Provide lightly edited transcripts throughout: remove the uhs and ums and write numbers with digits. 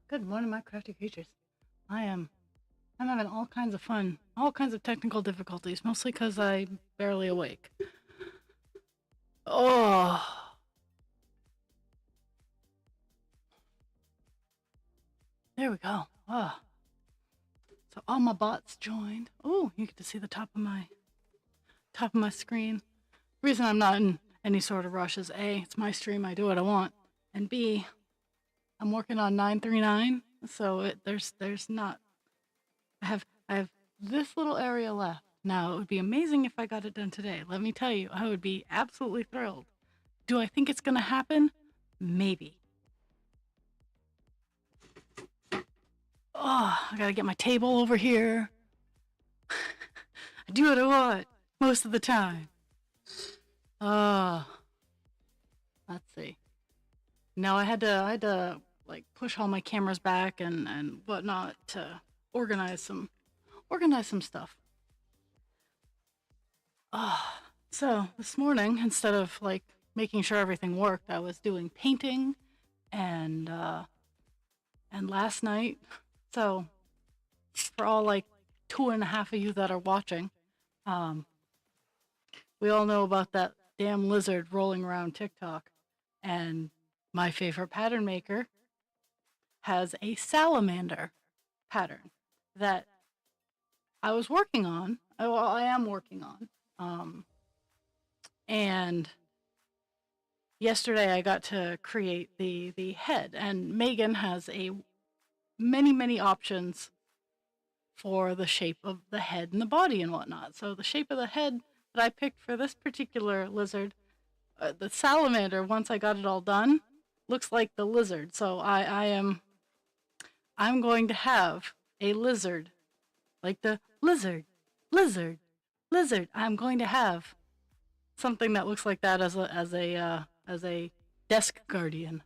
Good morning, my crafty creatures. I'm having all kinds of fun, all kinds of technical difficulties, mostly because I'm barely awake. Oh, there we go. So all my bots joined. Oh, you get to see the top of my screen. The reason I'm not in any sort of rush is A, it's my stream, I do what I want, and B, I'm working on 939, so there's not. I have this little area left. Now, it would be amazing if I got it done today. Let me tell you, I would be absolutely thrilled. Do I think it's going to happen? Maybe. Oh, I got to get my table over here. I do what I want most of the time. Let's see. No, I had to like push all my cameras back and whatnot to organize some stuff. So this morning, instead of like making sure everything worked, I was doing painting and last night. So for all like 2.5 of you that are watching, we all know about that damn lizard rolling around TikTok, and my favorite pattern maker has a salamander pattern that I was working on. Well, I am working on. And yesterday I got to create the head, and Megan has many options for the shape of the head and the body and whatnot. So the shape of the head that I picked for this particular lizard, the salamander, once I got it all done, looks like the lizard. So I'm going to have a lizard, like the lizard. I'm going to have something that looks like that as a desk guardian.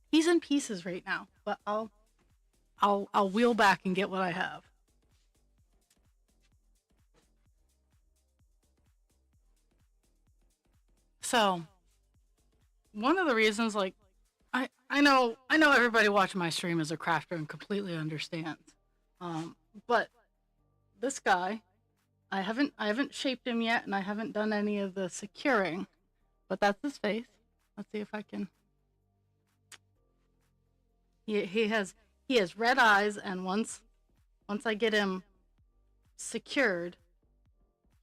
He's in pieces right now, but I'll wheel back and get what I have. So, one of the reasons, like, I know everybody watching my stream is a crafter and completely understands. But this guy, I haven't shaped him yet, and I haven't done any of the securing, but that's his face. Let's see if I can. He has red eyes, and once I get him secured,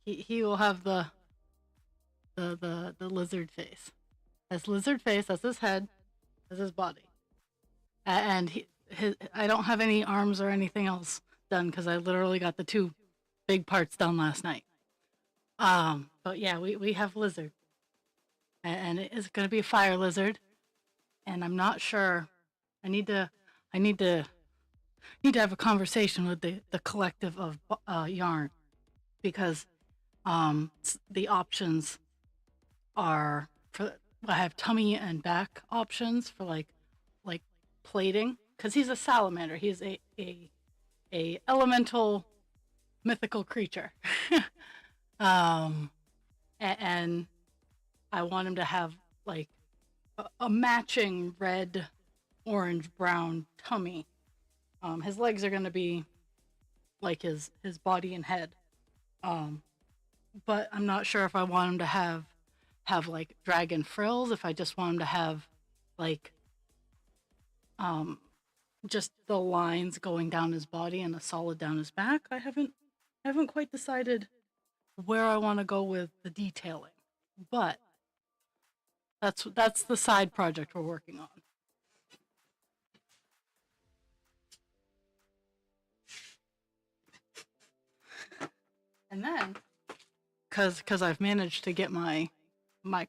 he will have the lizard face. That's lizard face. That's his head. That's his body. And I don't have any arms or anything else done because I literally got the 2 big parts done last night. But yeah, we have lizard, and it is going to be a fire lizard, and I'm not sure. I need to have a conversation with the collective of yarn, because the options are for, I have tummy and back options for like plating, because he's a salamander. He's a elemental mythical creature. And I want him to have like a matching red, orange, brown tummy. His legs are going to be like his body and head. But I'm not sure if I want him to have like dragon frills, if I just want him to have like just the lines going down his body and a solid down his back. I haven't quite decided where I want to go with the detailing, but that's the side project we're working on. And then, because I've managed to get my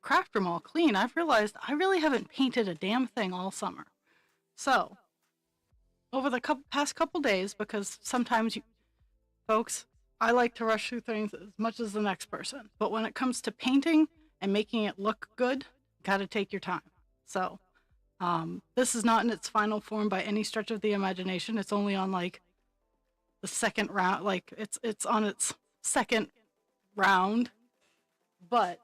craft room all clean, I've realized I really haven't painted a damn thing all summer. So, over the past couple days, because sometimes folks, I like to rush through things as much as the next person. But when it comes to painting and making it look good, gotta take your time. So, this is not in its final form by any stretch of the imagination. It's only on like the second round, like it's on its second round, but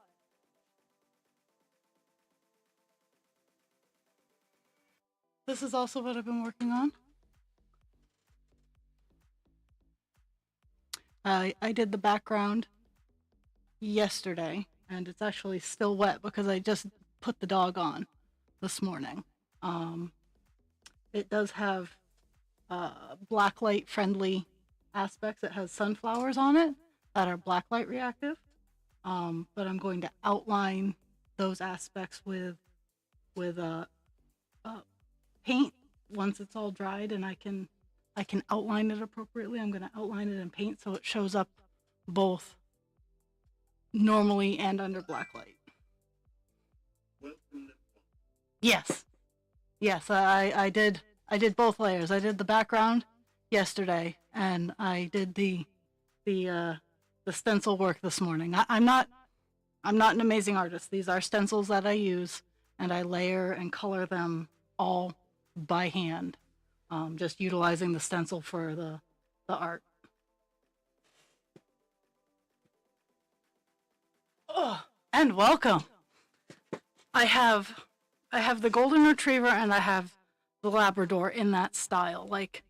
this is also what I've been working on. I did the background yesterday, and it's actually still wet because I just put the dog on this morning. It does have blacklight friendly aspects. It has sunflowers on it that are blacklight reactive, but I'm going to outline those aspects with paint once it's all dried, and I can outline it appropriately. I'm going to outline it in paint so it shows up both normally and under blacklight. Yes, yes, I did both layers. I did the background yesterday, and I did the stencil work this morning. I'm not an amazing artist. These are stencils that I use, and I layer and color them all by hand, just utilizing the stencil for the art. Oh, and welcome. I have the golden retriever and I have the Labrador in that style. Like,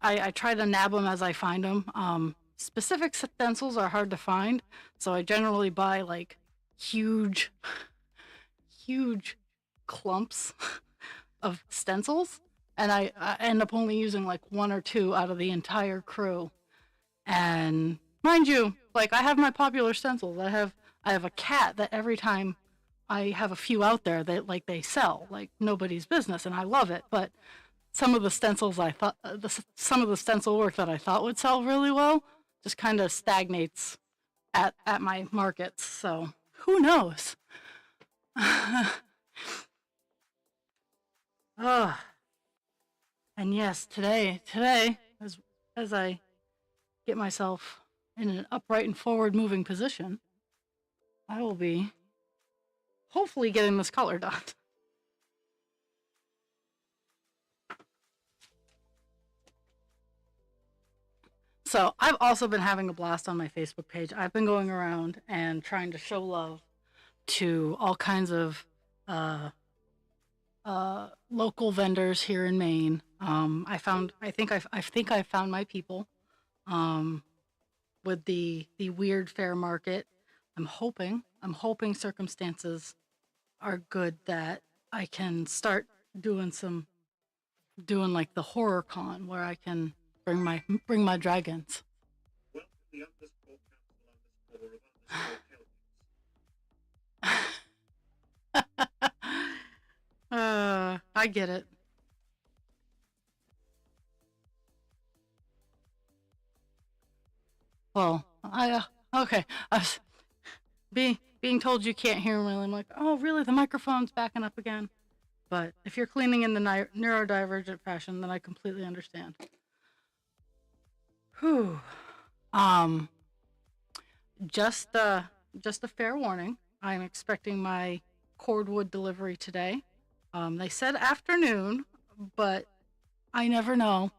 I try to nab them as I find them. Specific stencils are hard to find, so I generally buy like huge clumps of stencils, and I end up only using like one or two out of the entire crew. And mind you, like, I have my popular stencils. I have a cat that every time I have a few out there that like they sell like nobody's business, and I love it. But some of the stencils some of the stencil work that I thought would sell really well just kind of stagnates at my markets. So who knows? Oh, and yes, today, as I get myself in an upright and forward moving position, I will be hopefully getting this color done. So I've also been having a blast on my Facebook page. I've been going around and trying to show love to all kinds of local vendors here in Maine. I think I found my people with the weird fair market. I'm hoping circumstances are good that I can start doing like the horror con where I can bring my dragons. I get it. Well, okay. I was being told you can't hear me. I'm like, oh, really? The microphone's backing up again. But if you're cleaning in the neurodivergent fashion, then I completely understand. Whew. Just a fair warning. I'm expecting my cordwood delivery today. They said afternoon, but I never know.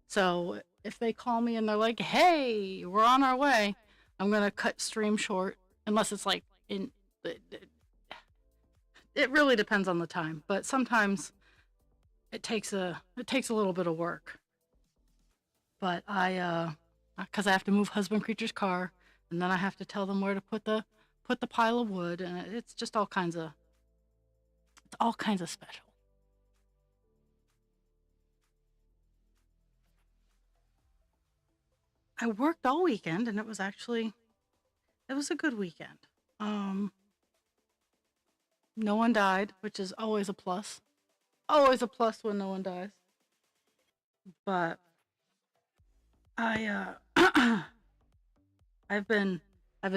So if they call me and they're like, "Hey, we're on our way," I'm gonna cut stream short, unless it's like in. It really depends on the time, but sometimes it takes a little bit of work. But because I have to move husband creature's car, and then I have to tell them where to put the pile of wood, and it's just all kinds of special. I worked all weekend, and it was a good weekend. No one died, which is always a plus. Always a plus when no one dies. But I I've been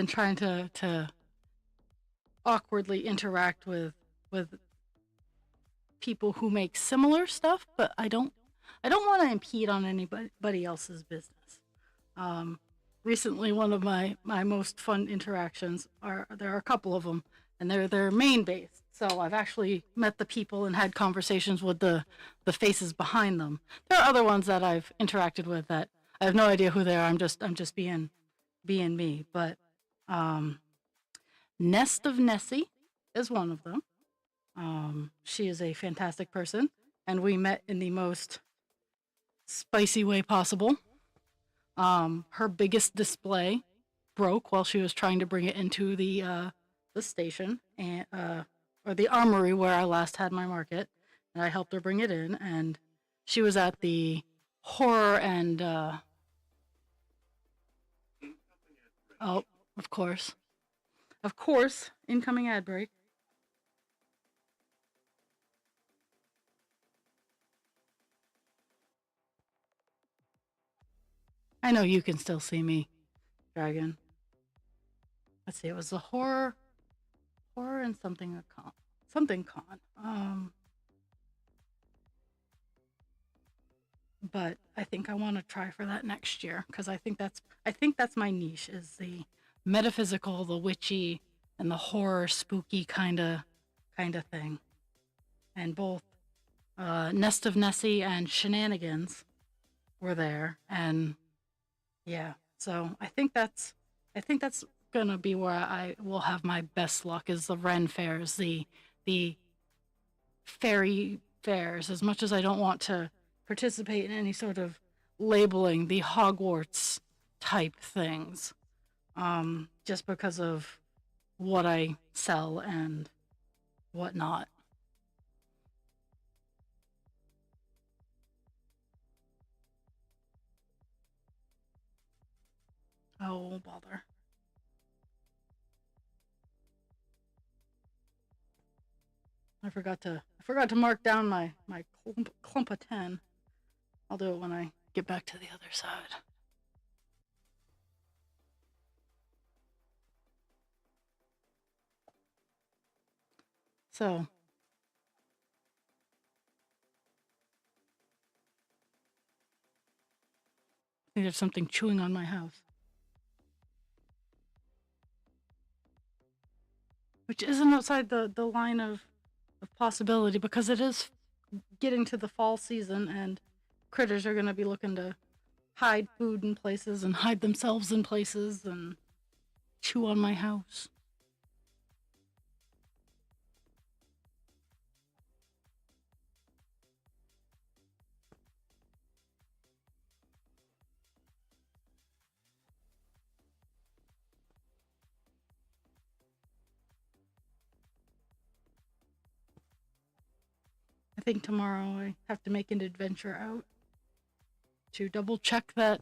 trying to awkwardly interact with people who make similar stuff, but I don't want to impede on anybody else's business. Recently, one of my most fun interactions there are a couple of them, and they're Maine based. So I've actually met the people and had conversations with the faces behind them. There are other ones that I've interacted with that I have no idea who they are. I'm just being B&B, but um, Nest of Nessie is one of them. She is a fantastic person, and we met in the most spicy way possible. Her biggest display broke while she was trying to bring it into the station and or the armory where I last had my market, and I helped her bring it in. And she was at the horror and oh, of course, incoming ad break. I know you can still see me, Dragon. Let's see. It was the horror and something con. But I think I want to try for that next year because I think that's my niche is the metaphysical, the witchy, and the horror, spooky kind of thing. And both Nest of Nessie and Shenanigans were there, and yeah, so I think that's gonna be where I will have my best luck is the Ren fairs, the fairy fairs. As much as I don't want to participate in any sort of labeling, the Hogwarts type things, just because of what I sell and whatnot. Oh bother! I forgot to mark down my clump of 10. I'll do it when I get back to the other side. So I think there's something chewing on my house, which isn't outside the line of possibility because it is getting to the fall season and critters are going to be looking to hide food in places and hide themselves in places and chew on my house. I think tomorrow I have to make an adventure out to double check that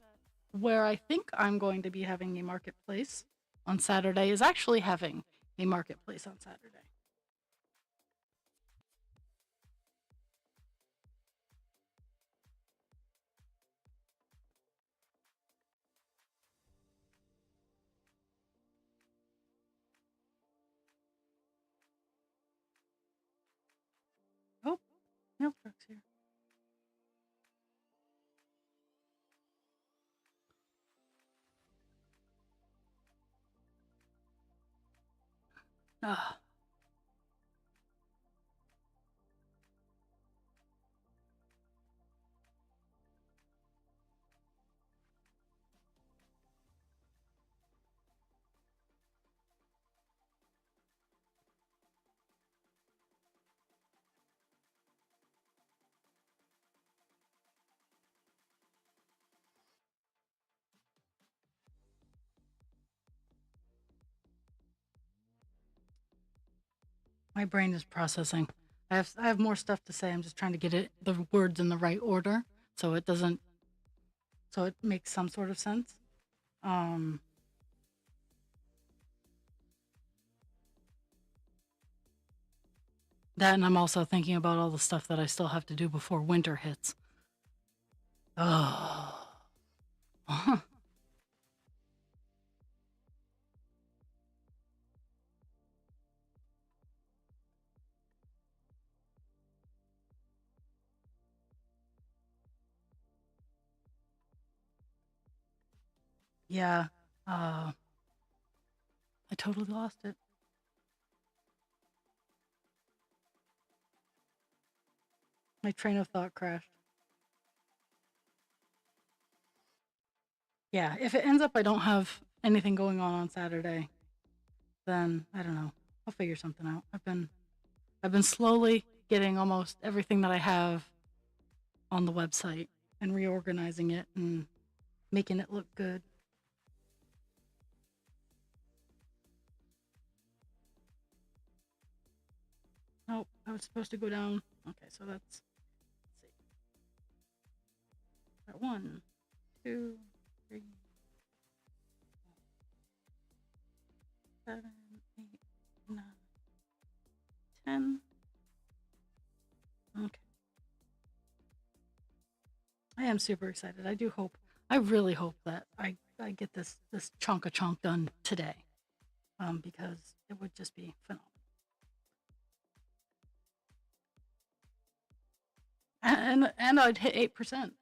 where I think I'm going to be having a marketplace on Saturday is actually having a marketplace on Saturday. Oh, milk truck's here. Ah, my brain is processing. I have more stuff to say. I'm just trying to get the words in the right order so it doesn't so it makes some sort of sense. Um, that and I'm also thinking about all the stuff that I still have to do before winter hits. Oh. Yeah. Uh, I totally lost it. My train of thought crashed. Yeah, if it ends up I don't have anything going on Saturday, then I don't know. I'll figure something out. I've been slowly getting almost everything that I have on the website and reorganizing it and making it look good. Oh, I was supposed to go down. Okay, so let's see. Got 1, 2, 3, 7, 8, 9, 10. Okay. I am super excited. I really hope that I get this chunk done today. Because it would just be phenomenal. And I'd hit 8%.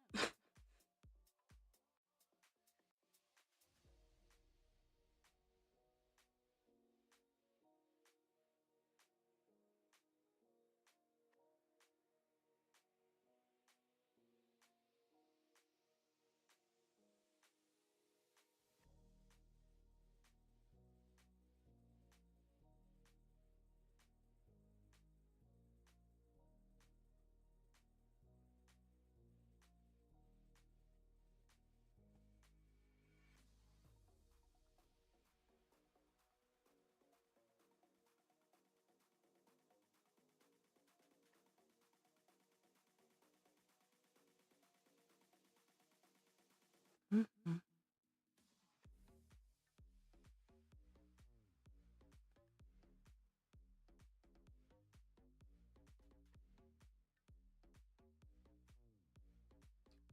Mm-hmm.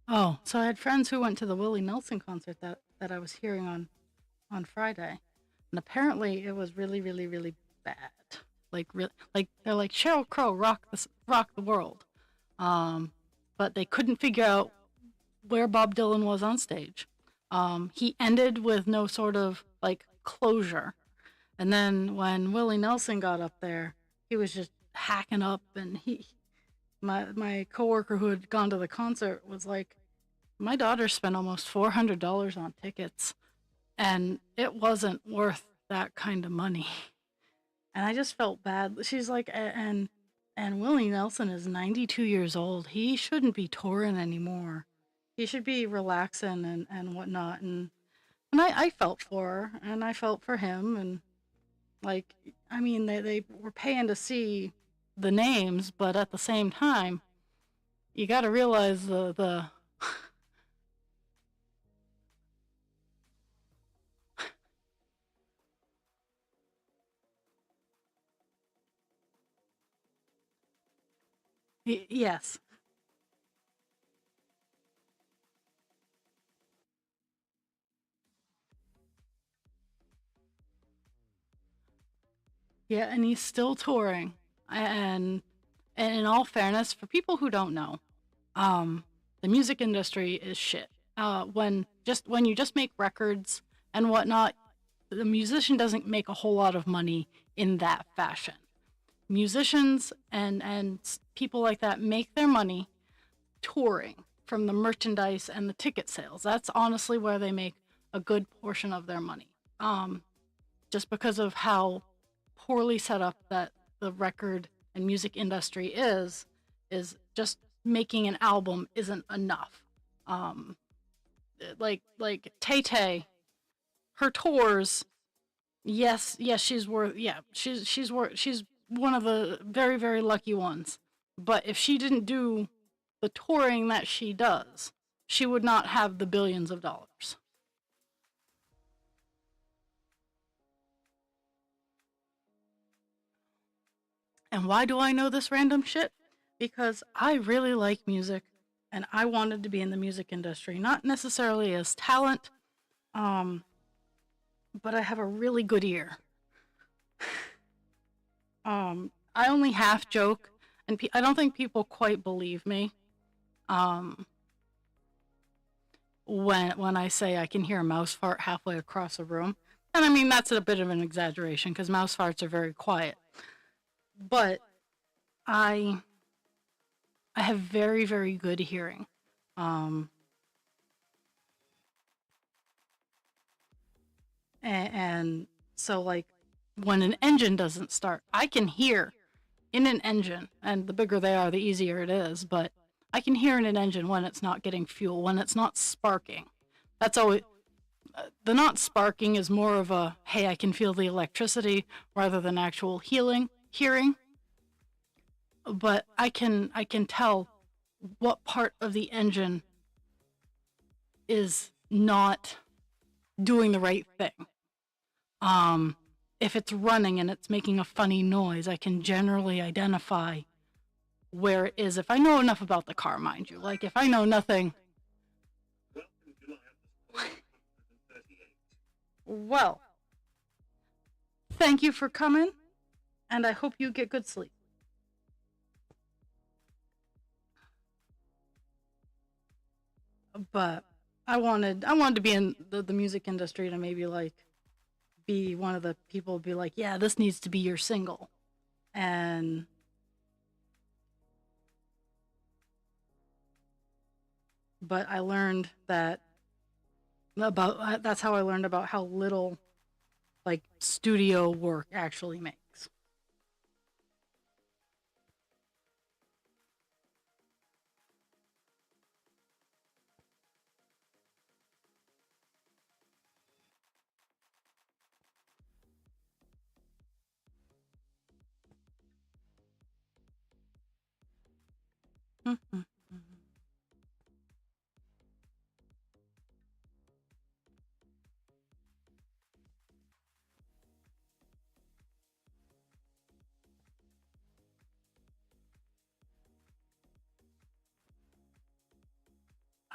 Oh, so I had friends who went to the Willie Nelson concert that I was hearing on Friday, and apparently it was really, really, really bad. Like they're like Sheryl Crow rock the world, um, but they couldn't figure out where Bob Dylan was on stage. He ended with no sort of like closure, and then when Willie Nelson got up there, he was just hacking up, and my coworker who had gone to the concert was like, my daughter spent almost $400 on tickets, and it wasn't worth that kind of money. And I just felt bad. She's like, and Willie Nelson is 92 years old. He shouldn't be touring anymore. He should be relaxing and whatnot. And I felt for her, and I felt for him. And like, I mean, they were paying to see the names, but at the same time, you got to realize the yes. Yeah, and he's still touring. And and in all fairness, for people who don't know, um, the music industry is shit. When you just make records and whatnot, the musician doesn't make a whole lot of money in that fashion. Musicians and people like that make their money touring from the merchandise and the ticket sales. That's honestly where they make a good portion of their money. Just because of how poorly set up that the record and music industry is just making an album isn't enough. Um, like Tay Tay, her tours, yes, she's worth, yeah, she's one of the very, very lucky ones. But if she didn't do the touring that she does, she would not have the billions of dollars. And why do I know this random shit? Because I really like music and I wanted to be in the music industry, not necessarily as talent, um, but I have a really good ear. I only half joke, and I don't think people quite believe me um, when I say I can hear a mouse fart halfway across a room. And I mean, that's a bit of an exaggeration because mouse farts are very quiet. But I I have very, very good hearing. Um, And so, like, when an engine doesn't start, I can hear in an engine, and the bigger they are, the easier it is, but I can hear in an engine when it's not getting fuel, when it's not sparking. That's always, the not sparking is more of a, hey, I can feel the electricity rather than actual hearing, but I can tell what part of the engine is not doing the right thing. Um, if it's running and it's making a funny noise, I can generally identify where it is if I know enough about the car, mind you. Like if I know nothing. Well, thank you for coming, and I hope you get good sleep. But I wanted to be in the music industry to maybe like be one of the people be like, yeah, this needs to be your single. And but I learned that about that's how I learned about how little like studio work actually makes.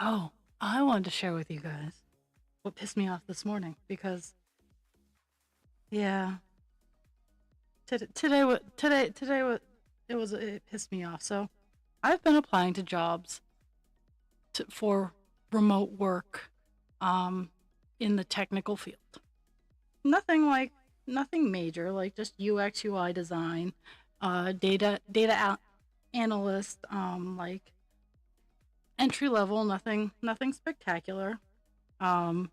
Oh, I wanted to share with you guys what pissed me off this morning because yeah, today what it pissed me off. So I've been applying to jobs for remote work, um, in the technical field. Nothing like nothing major, like just UX UI design, data analyst, like entry level, nothing spectacular. Um,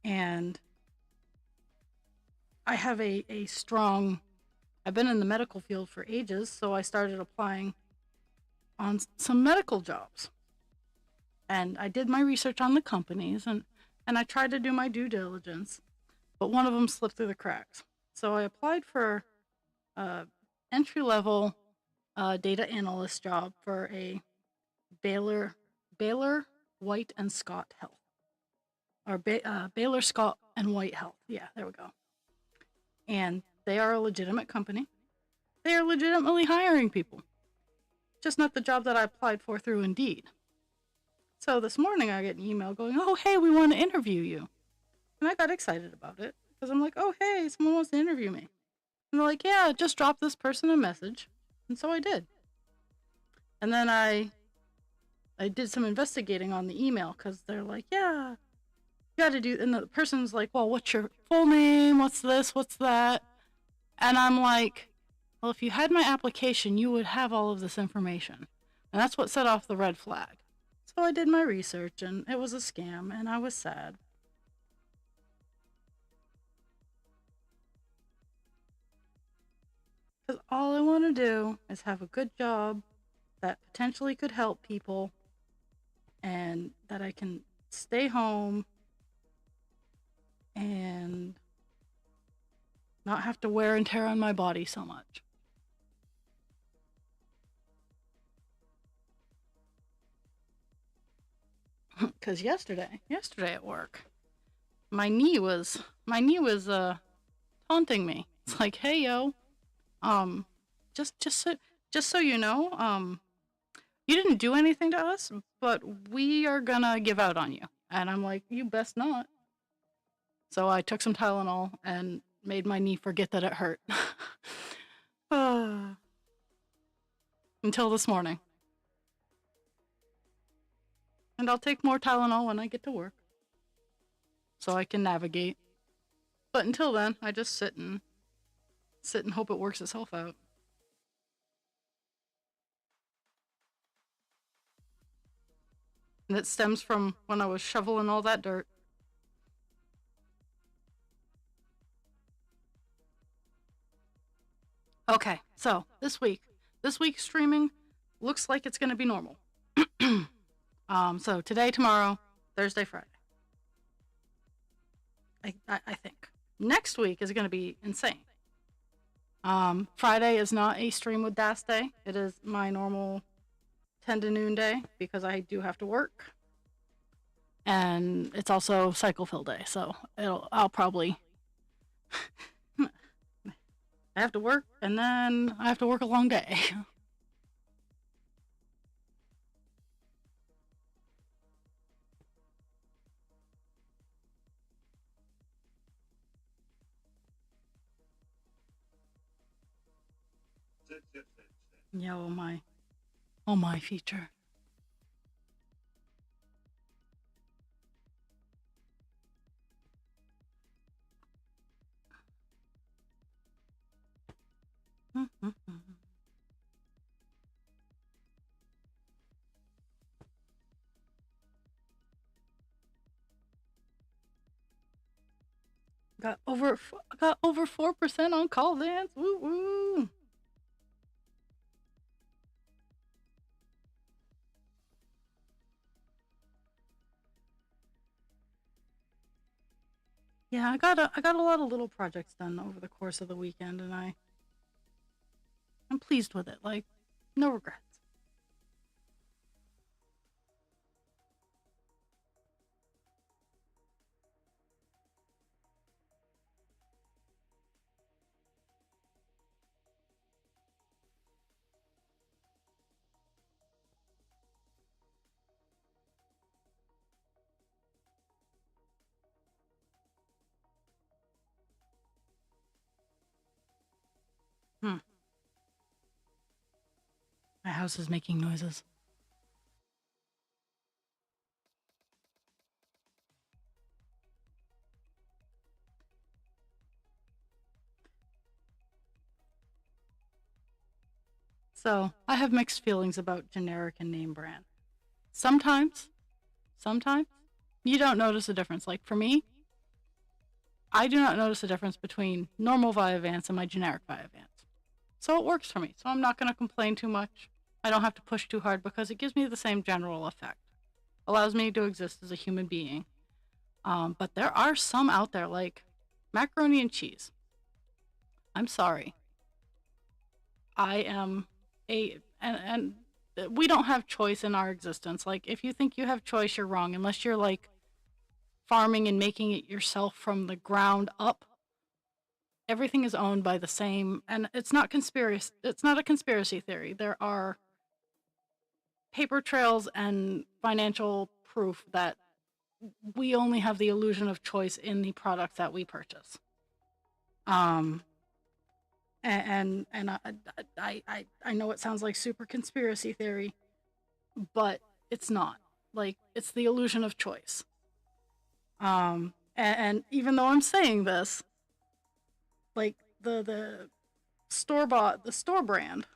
and I have a strong. I've been in the medical field for ages, so I started applying on some medical jobs. And I did my research on the companies and I tried to do my due diligence, but one of them slipped through the cracks. So I applied for a entry level data analyst job for a Baylor White and Scott Health, or Baylor Scott and White Health. Yeah, there we go. And they are a legitimate company. They are legitimately hiring people, just not the job that I applied for through Indeed. So this morning I get an email going, "Oh, hey, we want to interview you." And I got excited about it because I'm like, "Oh, hey, someone wants to interview me." And they're like, "Yeah, just drop this person a message." And so I did. And then I did some investigating on the email because they're like, "Yeah, you got to do." And the person's like, "Well, what's your full name? What's this? What's that?" And I'm like, "Well, if you had my application, you would have all of this information." And that's what set off the red flag. So I did my research and it was a scam and I was sad. Because all I want to do is have a good job that potentially could help people and that I can stay home and not have to wear and tear on my body so much. Because yesterday at work, my knee was taunting me. It's like, hey yo, um, just so you know, you didn't do anything to us, but we are gonna give out on you. And I'm like, you best not. So I took some Tylenol and made my knee forget that it hurt. uh, until this morning. And I'll take more Tylenol when I get to work so I can navigate. But until then, I just sit and hope it works itself out. And it stems from when I was shoveling all that dirt. Okay, so this week's streaming looks like it's going to be normal. So today, tomorrow, Thursday, Friday. I think next week is going to be insane. Friday is not a stream with Das day. It is my normal 10 to noon day because I do have to work, and it's also cycle fill day. So I'll probably I have to work, and then I have to work a long day. Yeah, oh my feature. Got over 4% on call dance. Woo woo. Yeah, I got a lot of little projects done over the course of the weekend, and I'm pleased with it. Like, no regrets. Hmm. My house is making noises. So I have mixed feelings about generic and name brand. Sometimes, sometimes you don't notice a difference. Like for me, I do not notice a difference between normal Vyvanse and my generic Vyvanse. So it works for me. So I'm not going to complain too much. I don't have to push too hard because it gives me the same general effect. Allows me to exist as a human being. But there are some out there like macaroni and cheese. I'm sorry. I am and we don't have choice in our existence. Like if you think you have choice, you're wrong. Unless you're like farming and making it yourself from the ground up, everything is owned by the same, and it's not a conspiracy theory. There are paper trails and financial proof that we only have the illusion of choice in the products that we purchase. Um and I know it sounds like super conspiracy theory, but it's not. Like it's the illusion of choice. And even though I'm saying this, like the the store brand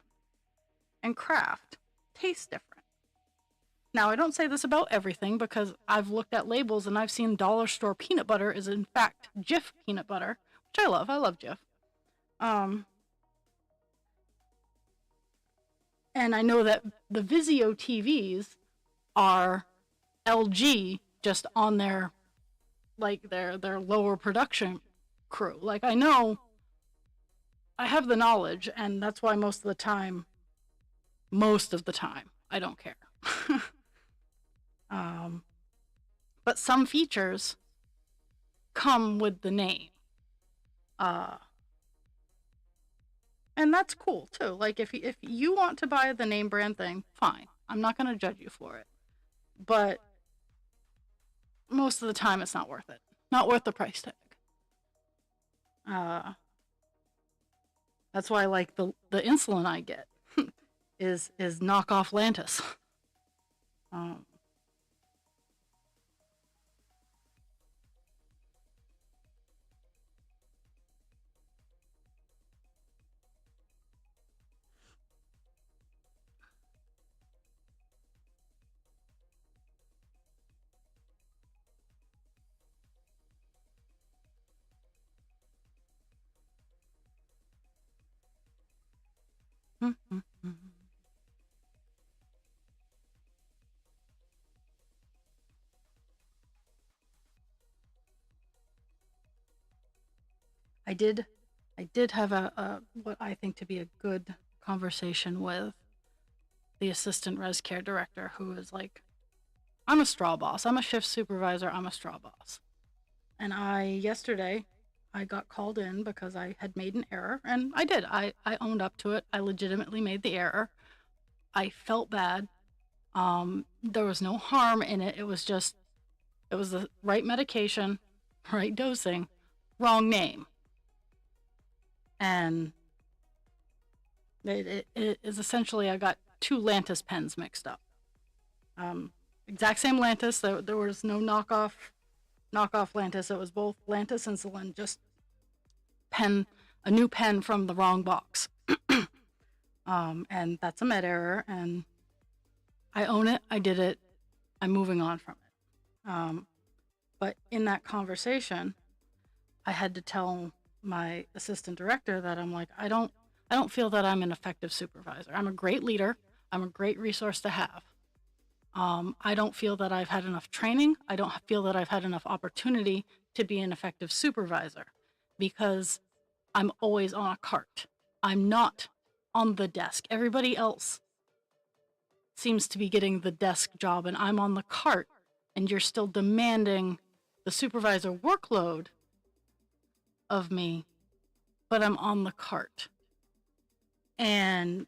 and craft taste different. Now, I don't say this about everything because I've looked at labels and I've seen dollar store peanut butter is in fact Jif peanut butter, which I love. I love Jif. Um, and I know that the Vizio TVs are LG just on their their lower production crew. Like I know I have the knowledge, and that's why most of the time, I don't care. um, but some features come with the name. Uh, and that's cool too. Like if you want to buy the name brand thing, fine. I'm not gonna judge you for it. But most of the time, it's not worth it. Not worth the price tag. Uh, that's why like the insulin I get is knockoff Lantus. Um, I did I did have a what I think to be a good conversation with the assistant res care director, who is like, I'm a straw boss. I'm a shift supervisor. I'm a straw boss. And yesterday, I got called in because I had made an error. And I did. I owned up to it. I legitimately made the error. I felt bad. There was no harm in it. It was the right medication, right dosing, wrong name. And it is essentially, I got two Lantus pens mixed up. Exact same Lantus. There was no knockoff Lantus. It was both Lantus insulin, just a new pen from the wrong box. And that's a med error, and I own it. I did it. I'm moving on from it. But in that conversation, I had to tell my assistant director that I'm like, I don't feel that I'm an effective supervisor. I'm a great leader. I'm a great resource to have. I don't feel that I've had enough training. I don't feel that I've had enough opportunity to be an effective supervisor, because I'm always on a cart. I'm not on the desk. Everybody else seems to be getting the desk job, and I'm on the cart, and you're still demanding the supervisor workload of me, but I'm on the cart. And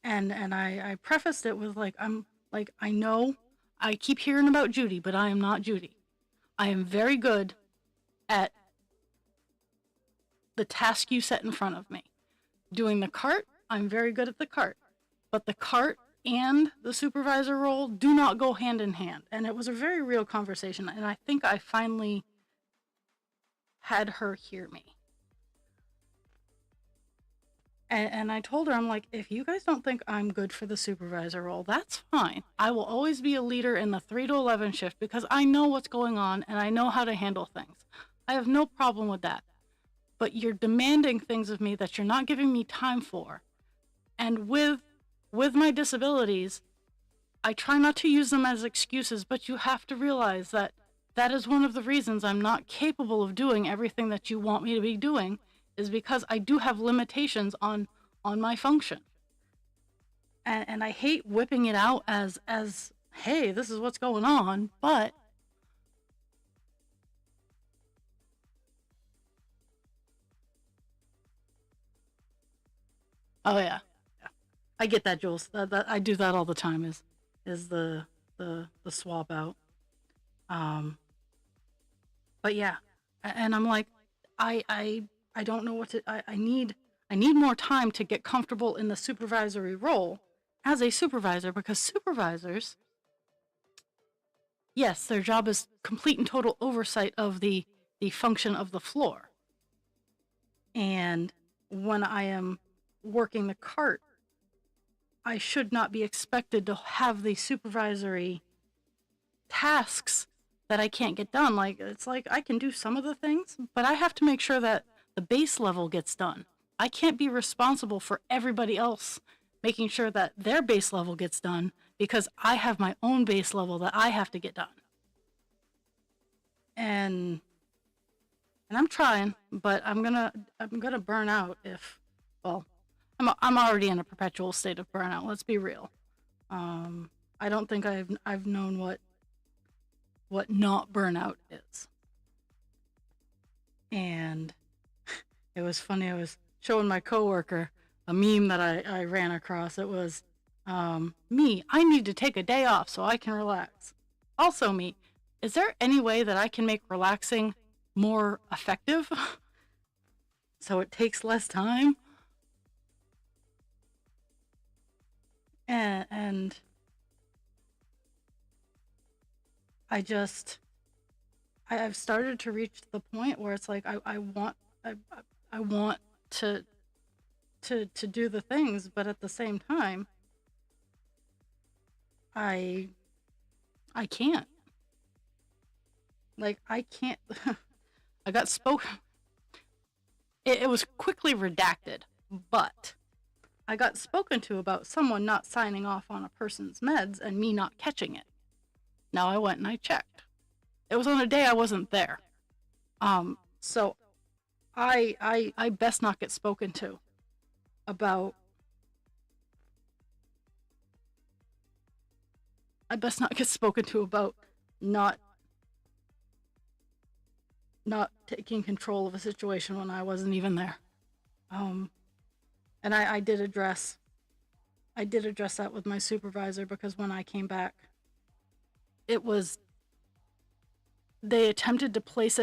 I prefaced it with I know I keep hearing about Judy, but I am not Judy. I am very good at the task you set in front of me. Doing the cart, I'm very good at the cart. But the cart and the supervisor role do not go hand in hand. And it was a very real conversation. And I think I finally had her hear me. And I told her, I'm like, if you guys don't think I'm good for the supervisor role, that's fine. I will always be a leader in the 3 to 11 shift because I know what's going on and I know how to handle things. I have no problem with that. But you're demanding things of me that you're not giving me time for. And with my disabilities, I try not to use them as excuses, but you have to realize that that is one of the reasons I'm not capable of doing everything that you want me to be doing, is because I do have limitations on my function. And I hate whipping it out as hey, this is what's going on, but oh yeah. I get that, Jules. That I do that all the time, is the swap out. But yeah. And I'm like, I don't know what to. I need more time to get comfortable in the supervisory role as a supervisor, because supervisors, yes, their job is complete and total oversight of the function of the floor. And when I am working the cart, I should not be expected to have the supervisory tasks that I can't get done. Like, it's like I can do some of the things, but I have to make sure that the base level gets done. I can't be responsible for everybody else making sure that their base level gets done, because I have my own base level that I have to get done. And I'm trying, but I'm gonna burn out if, well, I'm already in a perpetual state of burnout. Let's be real. I don't think I've known what not burnout is. And it was funny. I was showing my coworker a meme that I ran across. It was me. I need to take a day off so I can relax. Also me. Is there any way that I can make relaxing more effective so it takes less time? And I've started to reach the point where it's like I want to do the things, but at the same time I can't. Like, I can't. I got it was quickly redacted, but I got spoken to about someone not signing off on a person's meds and me not catching it. Now I went and I checked. It was on a day I wasn't there. So I best not get spoken to about not taking control of a situation when I wasn't even there. And I did address that with my supervisor, because when I came back, it was, they attempted to place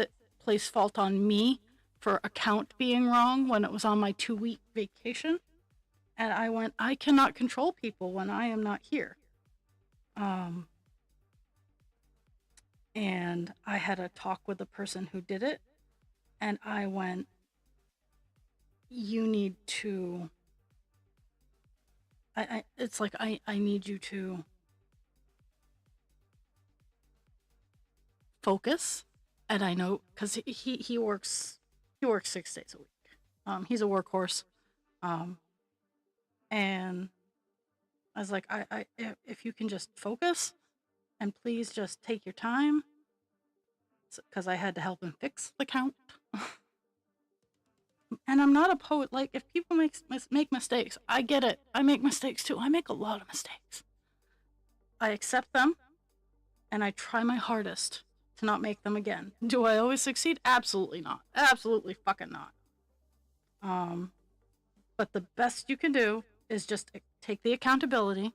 fault on me for a count being wrong when it was on my 2-week vacation. And I went, I cannot control people when I am not here. And I had a talk with the person who did it, and I went, you need to, it's like, I need you to focus. And I know, because he works 6 days a week. He's a workhorse. And I was like, if you can just focus and please just take your time, because I had to help him fix the count. And I'm not opposed, like, if people make mistakes, I get it. I make mistakes too. I make a lot of mistakes. I accept them, and I try my hardest to not make them again. Do I always succeed? Absolutely not. Absolutely fucking not. But the best you can do is just take the accountability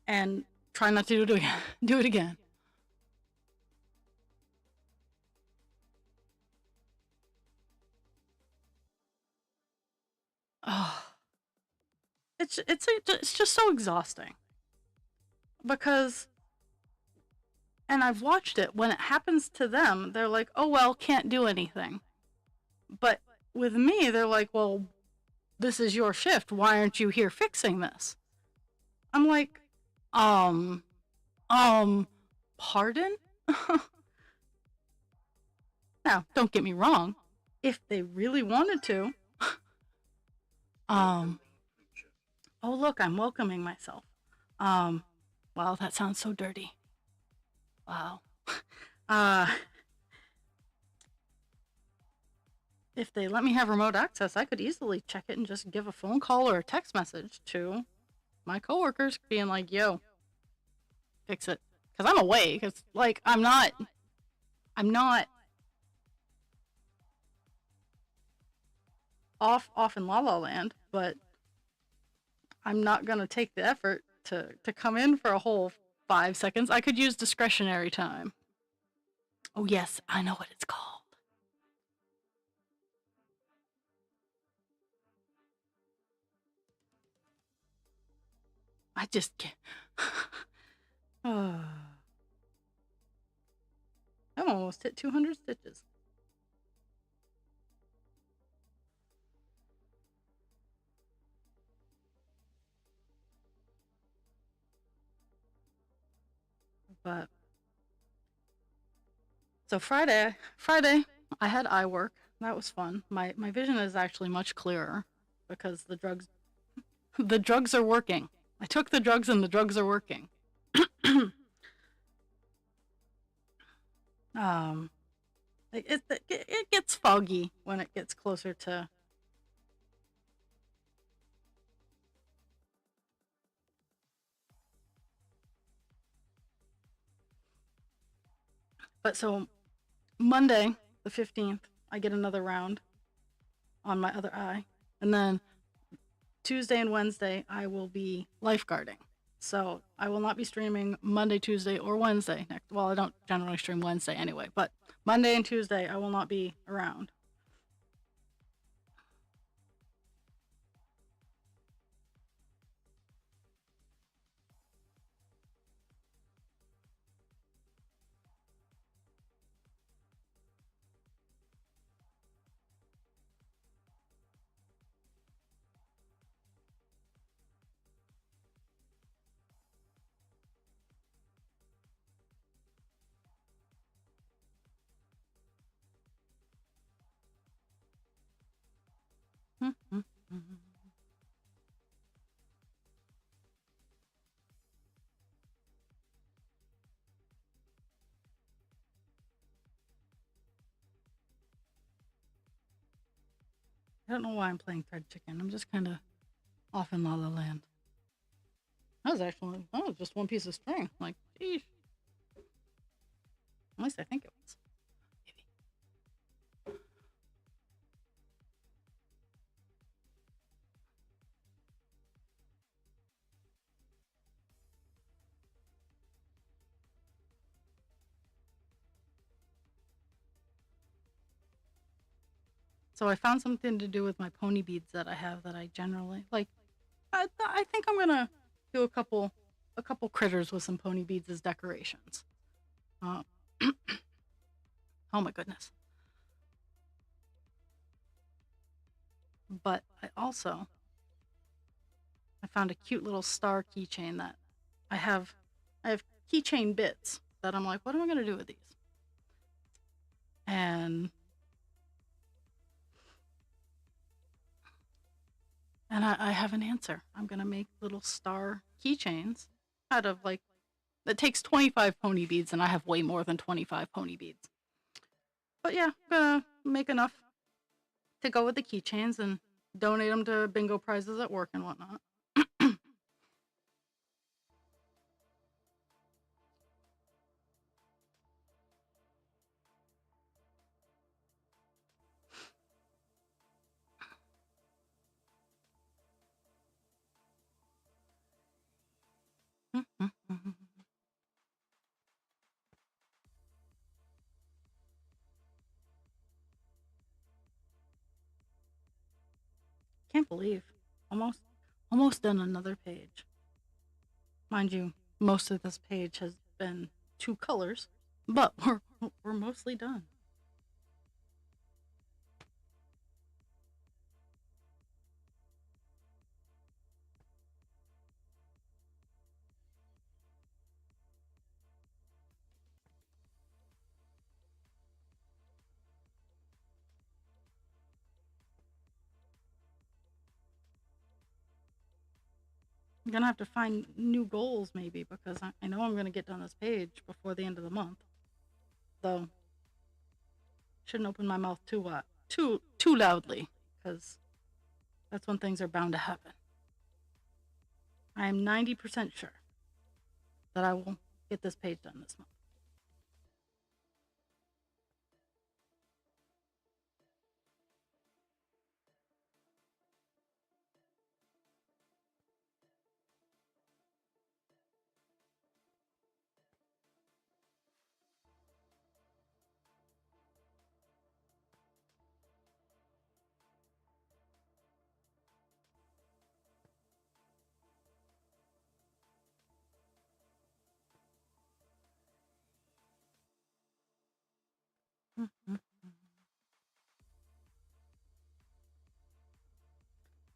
and try not to do it again. Oh, it's just so exhausting, because, and I've watched it, when it happens to them, they're like, oh well, can't do anything. But with me, they're like, well, this is your shift, why aren't you here fixing this? I'm like, pardon? Now, don't get me wrong, if they really wanted to, oh look, I'm welcoming myself. Wow, that sounds so dirty. Wow. If they let me have remote access, I could easily check it and just give a phone call or a text message to my coworkers, being like, yo, fix it. Because I'm away, because, like, I'm not off in La La Land, but I'm not gonna take the effort to come in for a whole 5 seconds. I could use discretionary time. Oh yes, I know what it's called. I just can't. I'm almost hit 200 stitches. But so Friday, I had eye work. That was fun. My vision is actually much clearer, because the drugs are working. I took the drugs and the drugs are working. It gets foggy when it gets closer to. But so Monday, the 15th, I get another round on my other eye. And then Tuesday and Wednesday, I will be lifeguarding. So I will not be streaming Monday, Tuesday, or Wednesday next. Well, I don't generally stream Wednesday anyway, but Monday and Tuesday, I will not be around. I don't know why I'm playing Thread Chicken. I'm just kind of off in La La Land. That was actually, just one piece of string. Like, geez. At least I think it was. Maybe. So I found something to do with my pony beads that I have that I generally like. I think I'm gonna do a couple critters with some pony beads as decorations. Uh, oh my goodness! But I found a cute little star keychain that I have. I have keychain bits that I'm like, what am I gonna do with these? And I have an answer. I'm gonna make little star keychains out of like it takes 25 pony beads, and I have way more than 25 pony beads. But yeah, I'm gonna make enough to go with the keychains and donate them to bingo prizes at work and whatnot. Can't believe almost done another page. Mind you, most of this page has been 2 colors, but we're mostly done. I'm gonna have to find new goals maybe because I know I'm gonna get done this page before the end of the month. Though shouldn't open my mouth too loudly because that's when things are bound to happen. I am 90% sure that I will get this page done this month.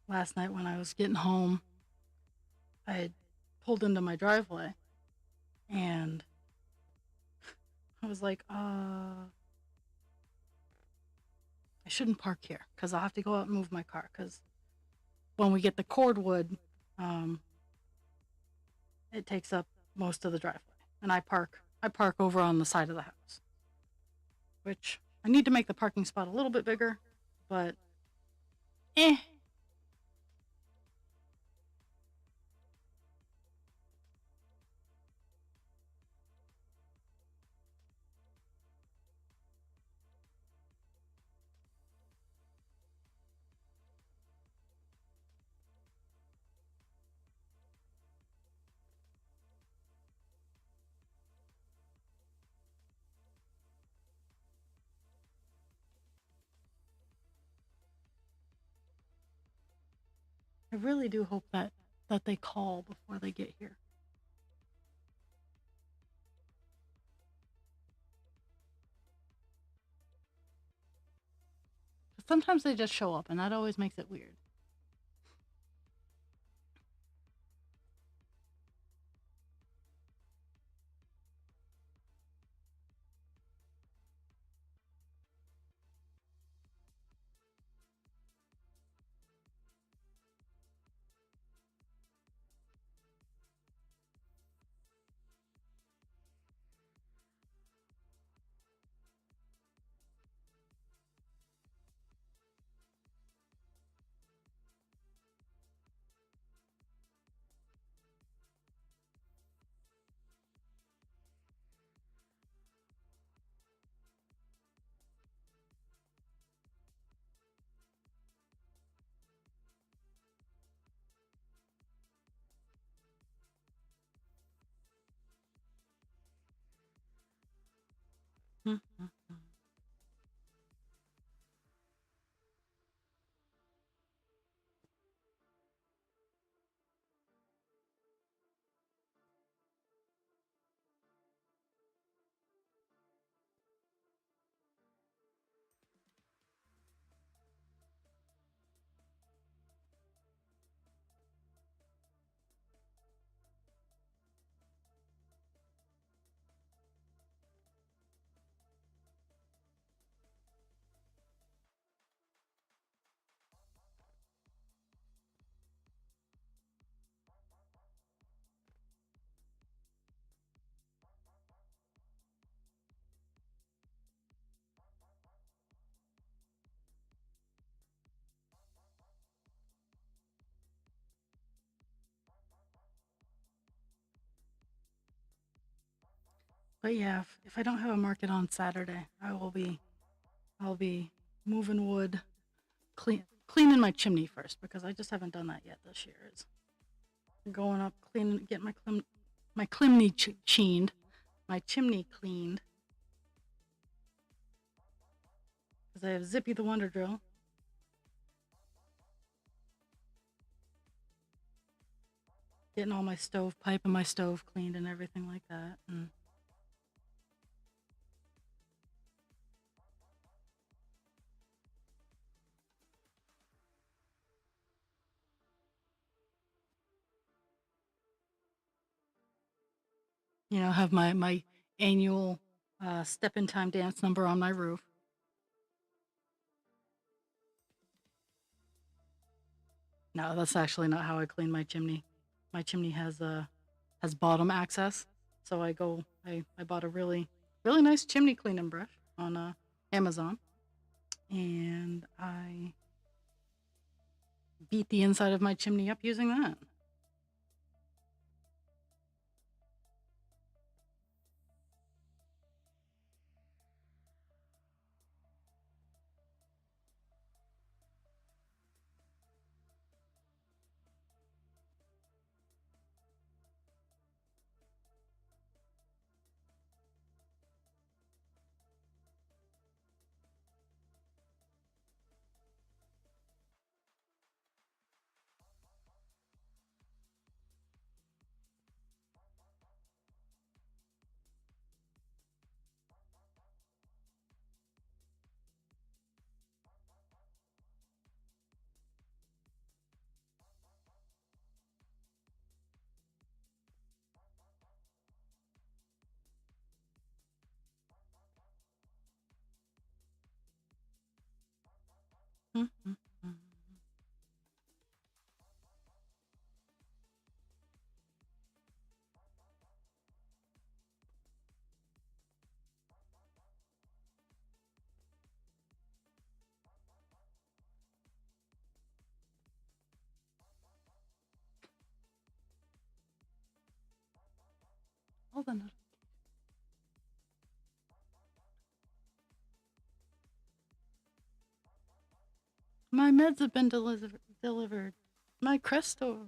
Last night when I was getting home, I had pulled into my driveway and I was like, I shouldn't park here because I'll have to go out and move my car because when we get the cordwood, it takes up most of the driveway. And I park over on the side of the house, which I need to make the parking spot a little bit bigger, but eh. I really do hope that they call before they get here. But sometimes they just show up, and that always makes it weird. But yeah, if I don't have a market on Saturday, I'll be moving wood, cleaning my chimney first because I just haven't done that yet this year. It's going up, cleaning, get my chimney cleaned, my chimney cleaned because I have Zippy the Wonder Drill. Getting all my stovepipe and my stove cleaned and everything like that. And have my annual step in time dance number on my roof. No, that's actually not how I clean my chimney. My chimney has bottom access, so I bought a really nice chimney cleaning brush on Amazon, and I beat the inside of my chimney up using that. Mm-hmm. Hold on. My meds have been delivered. My Crestor.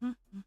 Mm-hmm.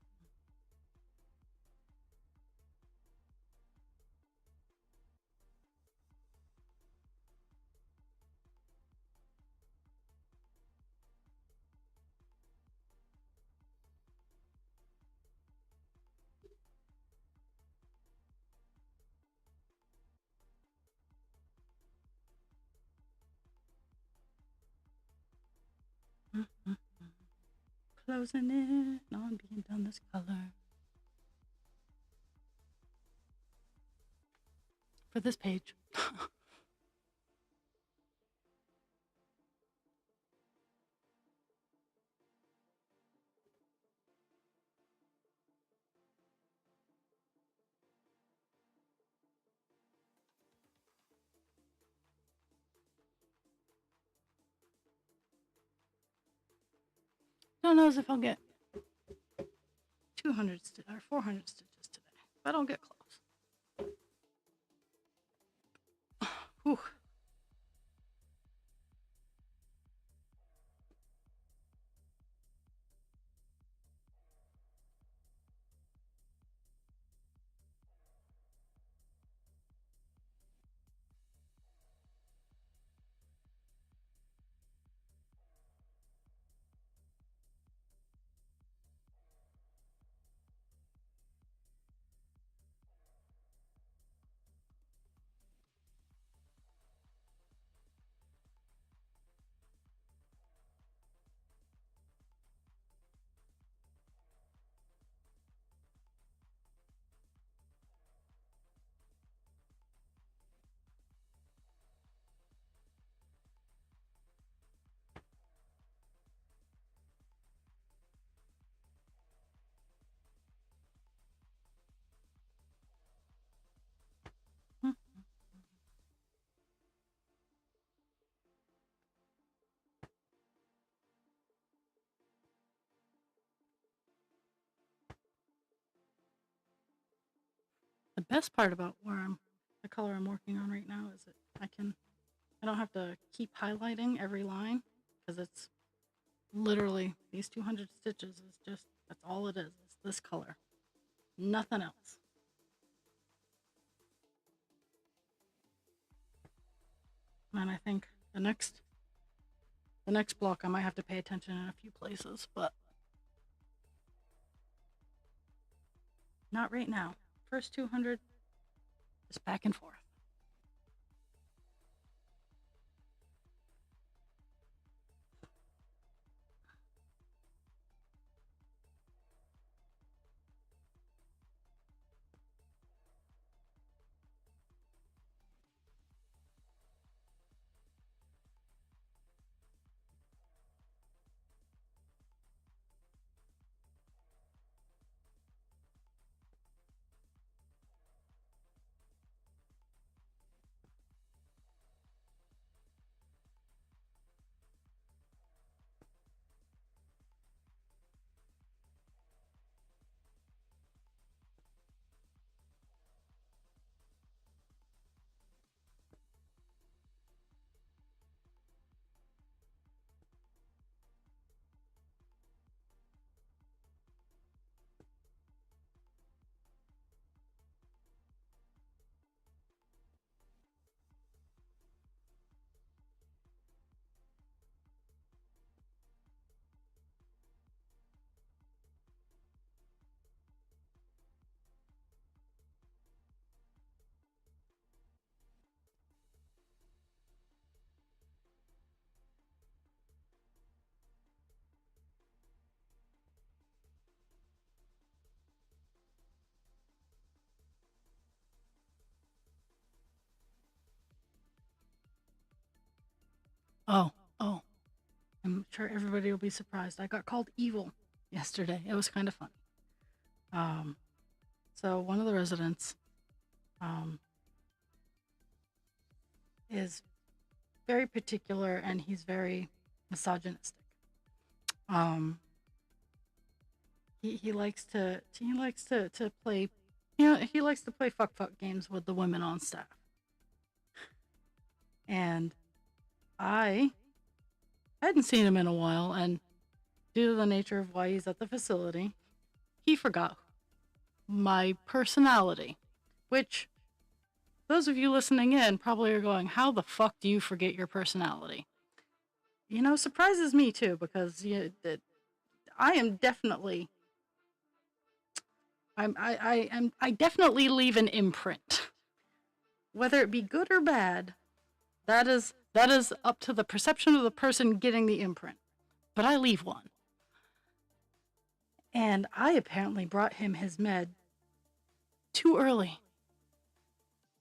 closing in on being done this color. For this page. Don't know if I'll get 200 or 400 stitches today, but I'll get close. Whew. The best part about the color I'm working on right now is that I don't have to keep highlighting every line because it's literally these 200 stitches is just, that's all it is. It's this color, nothing else. And I think the next block I might have to pay attention in a few places, but not right now. First 200, just back and forth. Oh, I'm sure everybody will be surprised. I got called evil yesterday. It was kind of funny. So one of the residents is very particular and he's very misogynistic. He likes to play, he likes to play fuck games with the women on staff. And I hadn't seen him in a while, and due to the nature of why he's at the facility, he forgot my personality, which those of you listening in probably are going, how the fuck do you forget your personality? You know, surprises me too, because I am definitely, I definitely leave an imprint. Whether it be good or bad, that is up to the perception of the person getting the imprint. But I leave one. And I apparently brought him his med too early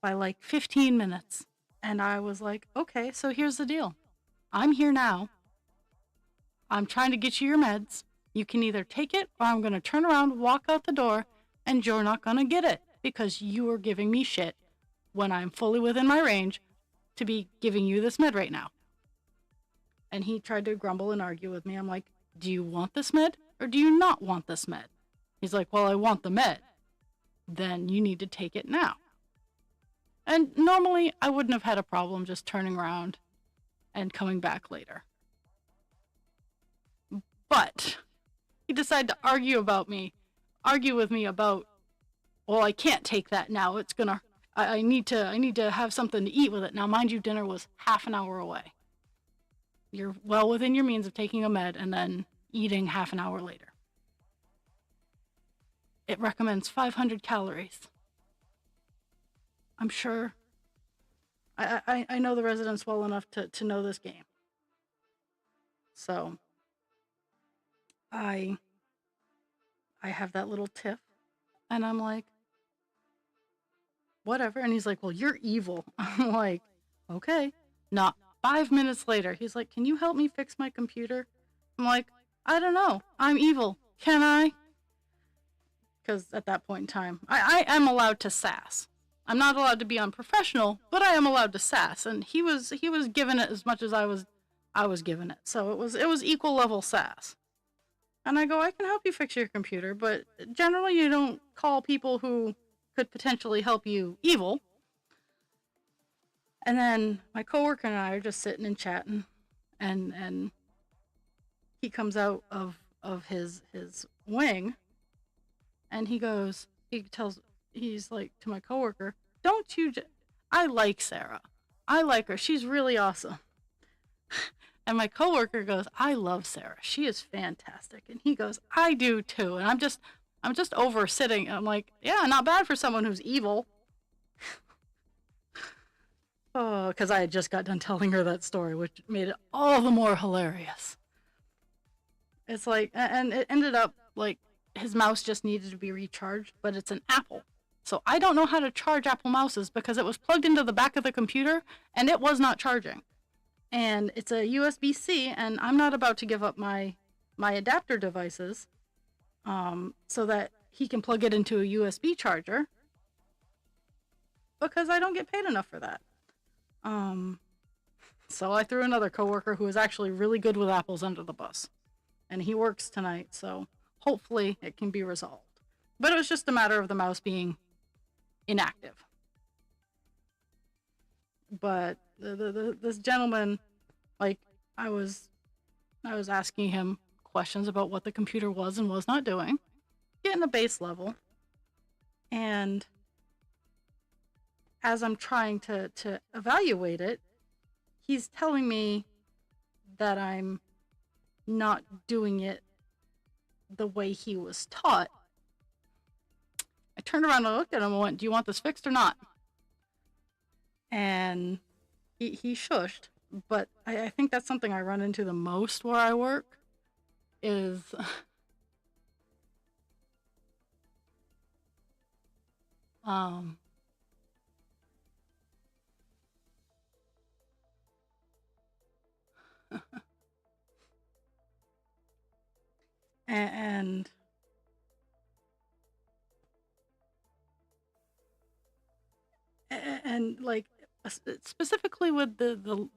by like 15 minutes. And I was like, okay, so here's the deal. I'm here now. I'm trying to get you your meds. You can either take it or I'm going to turn around, walk out the door, and you're not going to get it because you are giving me shit when I'm fully within my range to be giving you this med right now. And he tried to grumble and argue with me. I'm like, do you want this med or do you not want this med? He's like, well, I want the med. Then you need to take it now. And normally I wouldn't have had a problem just turning around and coming back later. But he decided to argue with me about, well, I can't take that now. It's gonna, I need to have something to eat with it. Now, mind you, dinner was half an hour away. You're well within your means of taking a med and then eating half an hour later. It recommends 500 calories. I'm sure I know the residents well enough to know this game. So I have that little tiff and I'm like, whatever. And he's like, well, you're evil. I'm like, okay. Not 5 minutes later, he's like, can you help me fix my computer? I'm like, I don't know. I'm evil. Can I? Because at that point in time, I am allowed to sass. I'm not allowed to be unprofessional, but I am allowed to sass. And he was giving it as much as I was giving it. So it was equal level sass. And I go, I can help you fix your computer, but generally you don't call people who could potentially help you evil. And then my coworker and I are just sitting and chatting, and he comes out of his wing, and he's like to my coworker, don't you I like Sarah. I like her. She's really awesome. And my coworker goes, I love Sarah. She is fantastic. And he goes, I do too. And I'm just over sitting. And I'm like, yeah, not bad for someone who's evil. Oh, because I had just got done telling her that story, which made it all the more hilarious. It's like, and it ended up like his mouse just needed to be recharged, but it's an Apple. So I don't know how to charge Apple mouses because it was plugged into the back of the computer and it was not charging. And it's a USB-C, and I'm not about to give up my adapter devices so that he can plug it into a USB charger because I don't get paid enough for that. So I threw another coworker who is actually really good with apples under the bus, and he works tonight, so hopefully it can be resolved. But it was just a matter of the mouse being inactive. But this gentleman, like, I was asking him questions about what the computer was and was not doing, getting a base level, and as I'm trying to evaluate it, he's telling me that I'm not doing it the way he was taught. I turned around and looked at him and went, do you want this fixed or not? And he shushed, but I think that's something I run into the most where I work is and like specifically with the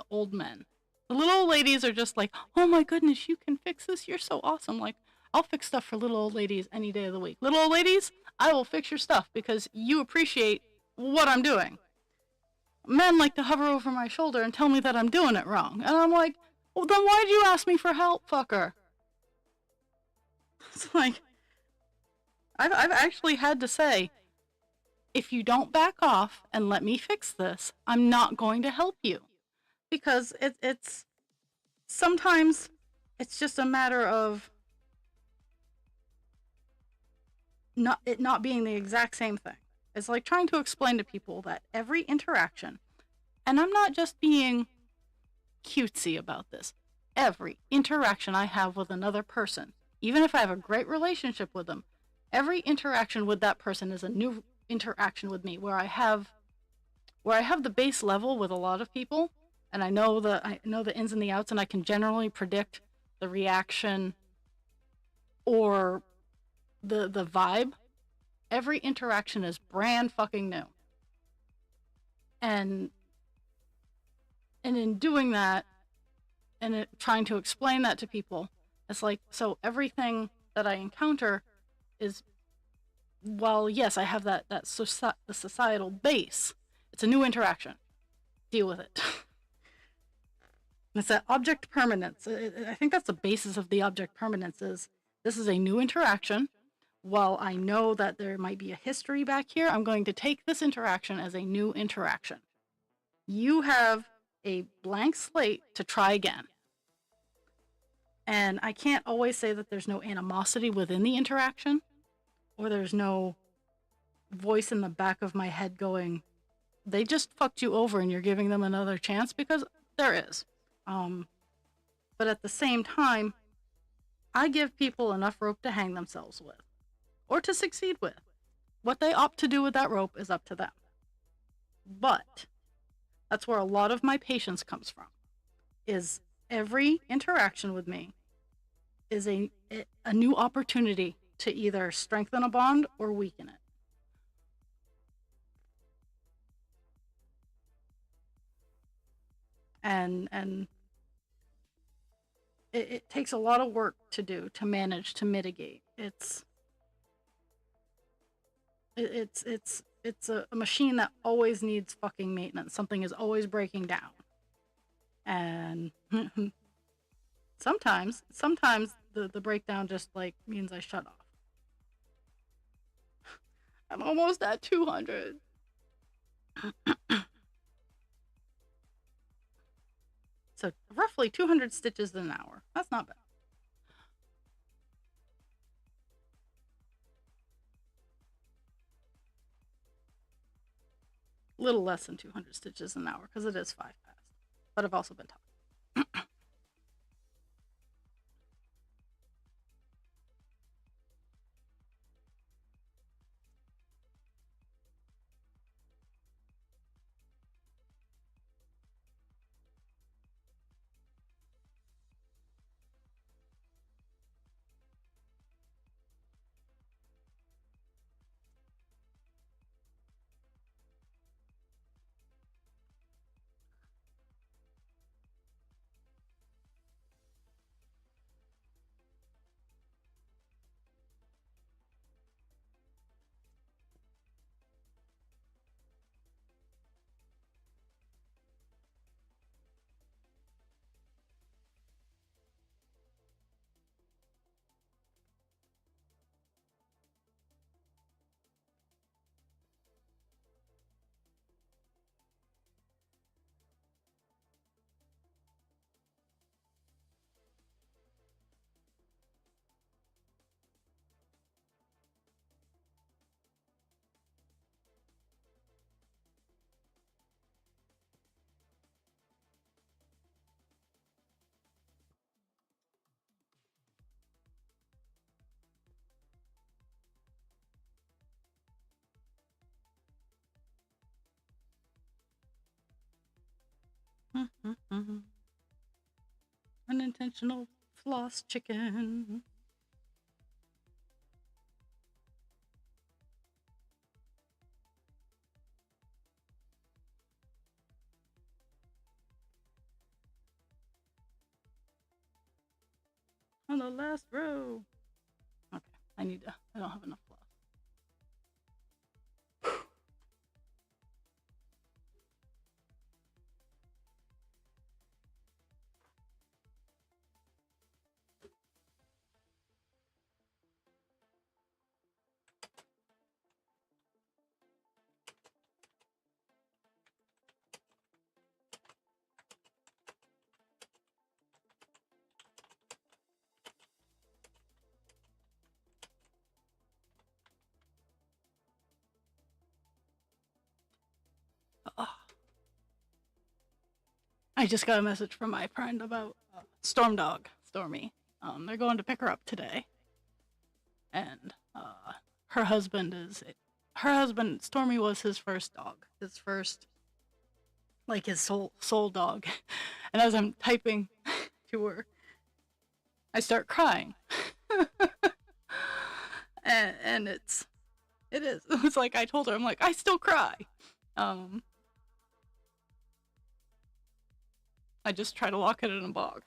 old men, the little old ladies are just like, oh my goodness, you can fix this, you're so awesome. Like, I'll fix stuff for little old ladies any day of the week. Little old ladies, I will fix your stuff because you appreciate what I'm doing. Men like to hover over my shoulder and tell me that I'm doing it wrong, and I'm like, well, then why'd you ask me for help, fucker? It's like, I've actually had to say, if you don't back off and let me fix this, I'm not going to help you. Because it's sometimes it's just a matter of not being the exact same thing. It's like trying to explain to people that every interaction, and I'm not just being cutesy about this, every interaction I have with another person even if I have a great relationship with them, every interaction with that person is a new interaction with me, where I have the base level with a lot of people, and I know the ins and the outs, and I can generally predict the reaction or the vibe. Every interaction is brand fucking new, and in doing that, and trying to explain that to people, it's like, so everything that I encounter is, well, yes, I have the societal base. It's a new interaction. Deal with it. It's that object permanence. I think that's the basis of the object permanence. Is this is a new interaction. While I know that there might be a history back here, I'm going to take this interaction as a new interaction. You have a blank slate to try again. And I can't always say that there's no animosity within the interaction, or there's no voice in the back of my head going, they just fucked you over and you're giving them another chance, because there is. But at the same time, I give people enough rope to hang themselves with, or to succeed with. What they opt to do with that rope is up to them. But that's where a lot of my patience comes from, is every interaction with me is a new opportunity to either strengthen a bond or weaken it. And it takes a lot of work to do, to manage, to mitigate. It's a machine that always needs fucking maintenance. Something is always breaking down. And sometimes the breakdown just like means I shut off. I'm almost at 200. So roughly 200 stitches an hour. That's not bad. Little less than 200 stitches an hour, because it is 5 past. But I've also been talking. Unintentional floss chicken. On the last row. Okay, I don't have enough floss. I just got a message from my friend about Stormy. They're going to pick her up today, and her husband is her husband. Stormy was his first dog, his first like his soul dog. And as I'm typing to her, I start crying, and it is. It's like I told her, I'm like, I still cry. Um, I just try to lock it in a box.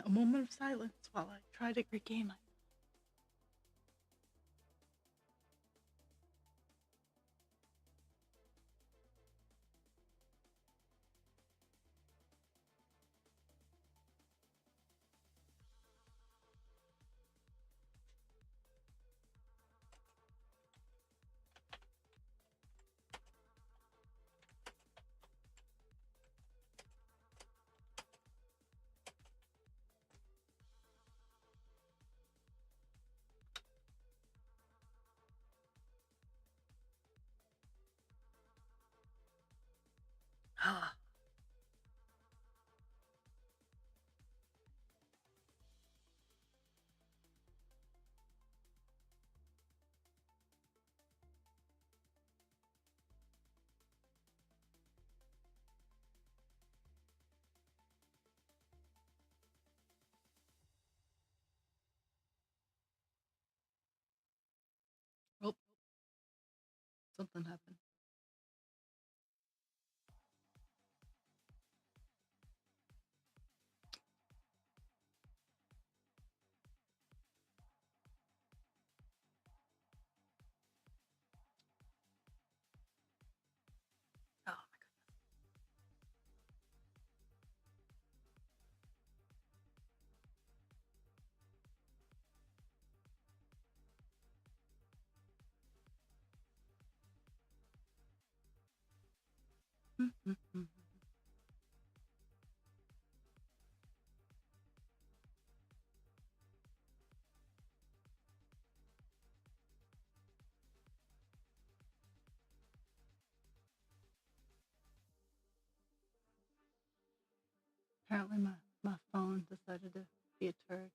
A moment of silence while I try to regain my. Ah. Oh, something happened. Oh my god. Apparently, my phone decided to be a turd.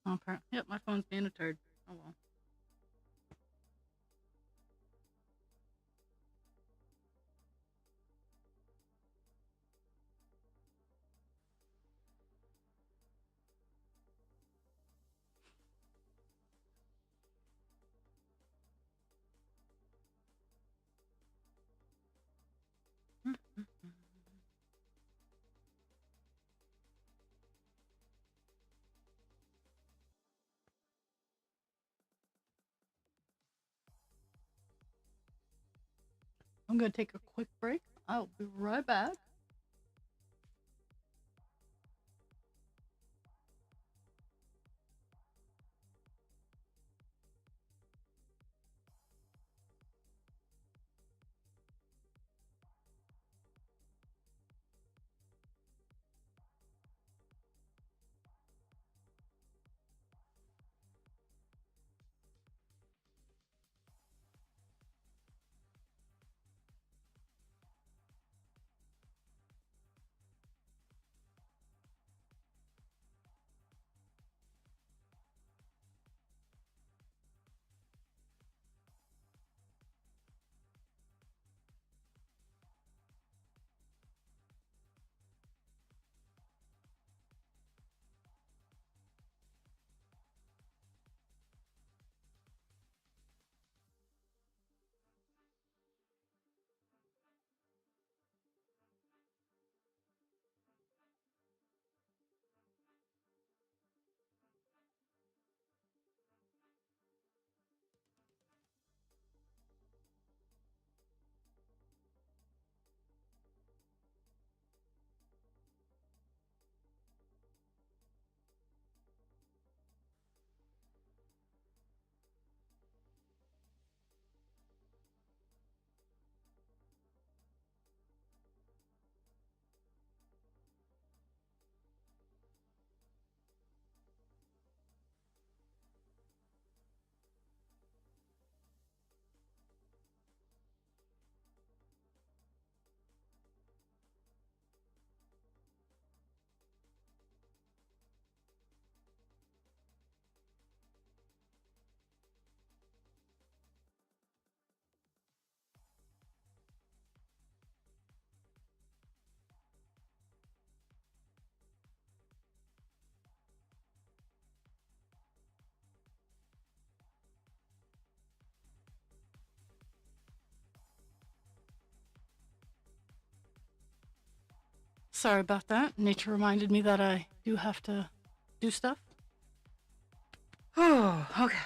Oh, apparently, yep, my phone's being a turd. Oh well. I'm gonna take a quick break. I'll be right back. Sorry about that. Nature reminded me that I do have to do stuff. Oh, okay.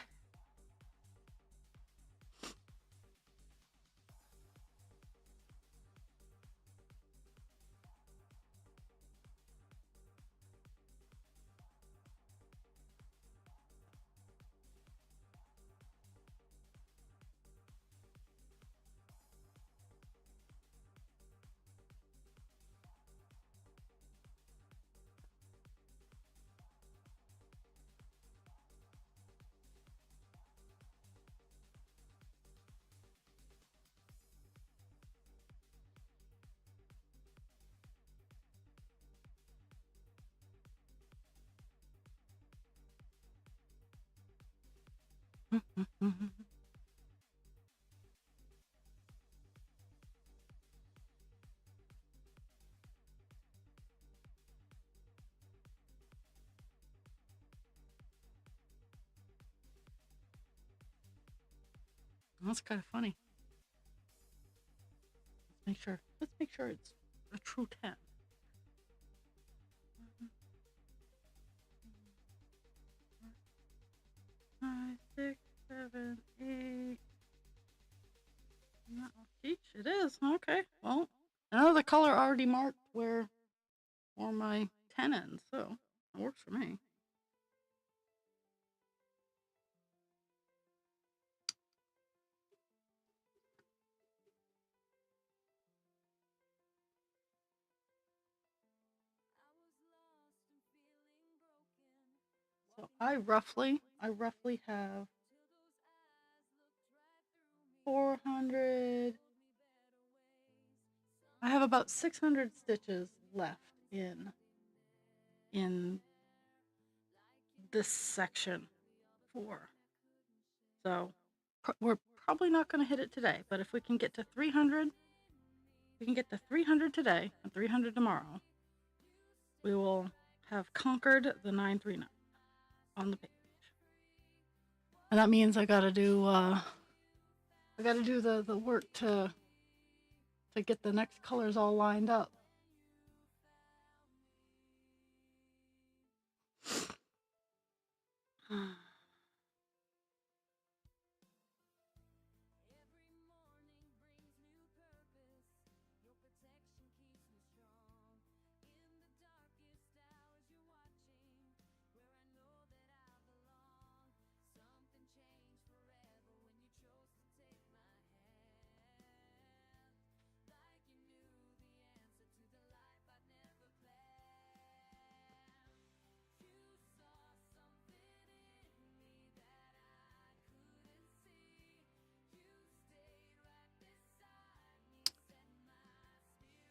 That's kind of funny. Let's make sure it's a true 10. 5, 6, 7, 8. No, peach, it is. Okay. Well, I know the color already marked where my 10 ends, so it works for me. So I roughly have 400. I have about 600 stitches left in this section 4. So we're probably not going to hit it today, but if we can get to 300, we can get to 300 today and 300 tomorrow. We will have conquered the 939 on the page. And that means I gotta do the work to get the next colors all lined up.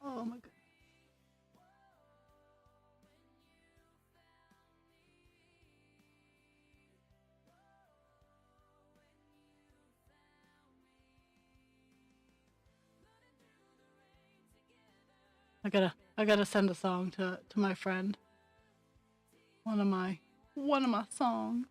Oh my god. I gotta send a song to my friend. One of my songs.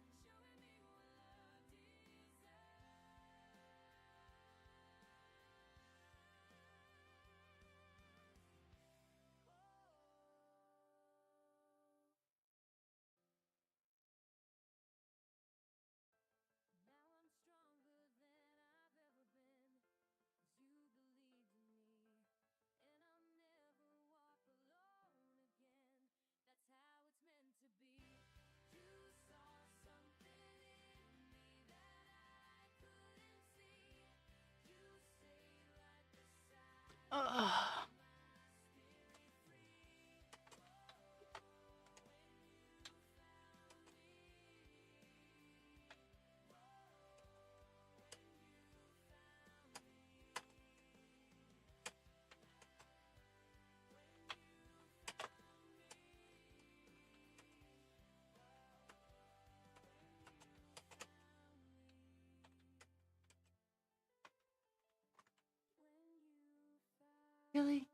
Really?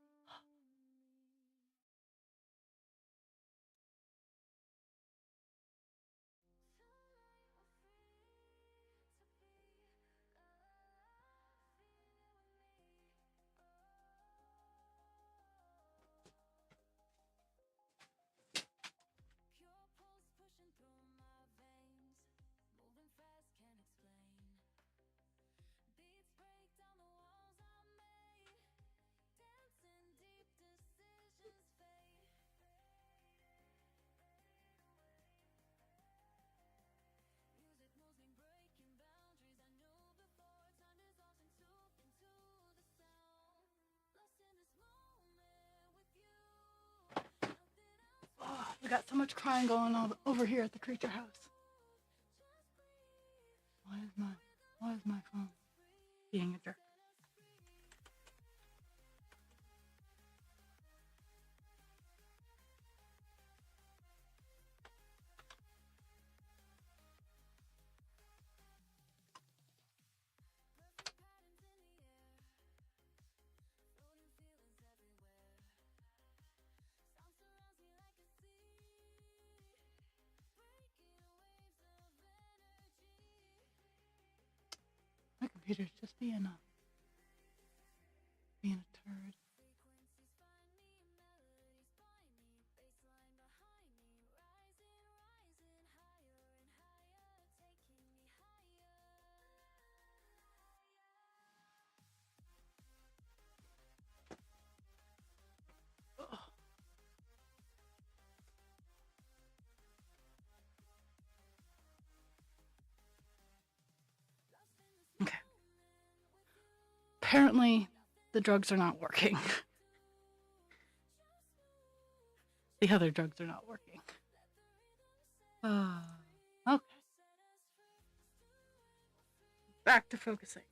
got so much crying going on over here at the creature house. Why is my phone being a jerk? My computer's just being a turd. Ugh. Okay. Apparently, the drugs are not working. The other drugs are not working. Okay. Back to focusing.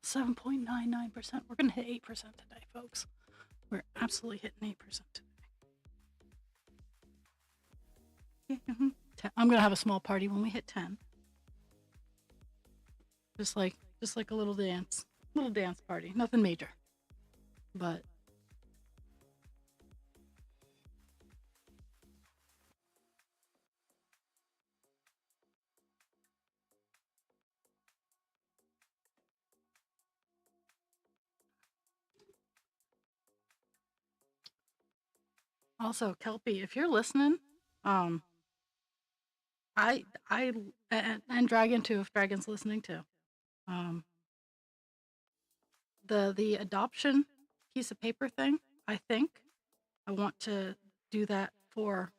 7.99%. We're going to hit 8% today, folks. We're absolutely hitting 8% today. I'm going to have a small party when we hit 10. Just like a little dance party. Nothing major. But also, Kelpie, if you're listening, I and Dragon too, if Dragon's listening too. The adoption piece of paper thing, I think I want to do that for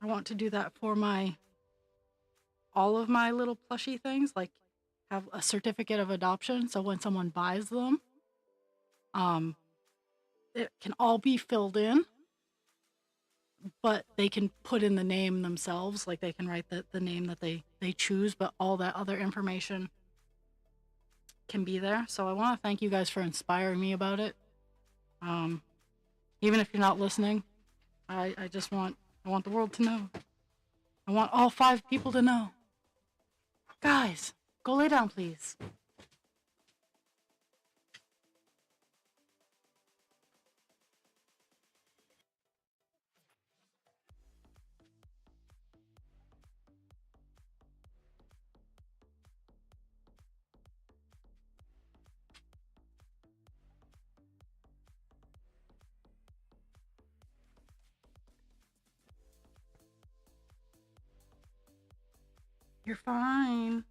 my all of my little plushy things, like have a certificate of adoption, so when someone buys them, it can all be filled in, but they can put in the name themselves, like they can write the name that they choose, but all that other information can be there. So I want to thank you guys for inspiring me about it. Even if you're not listening, I want the world to know. I want all 5 people to know. Guys, go lay down, please. You're fine.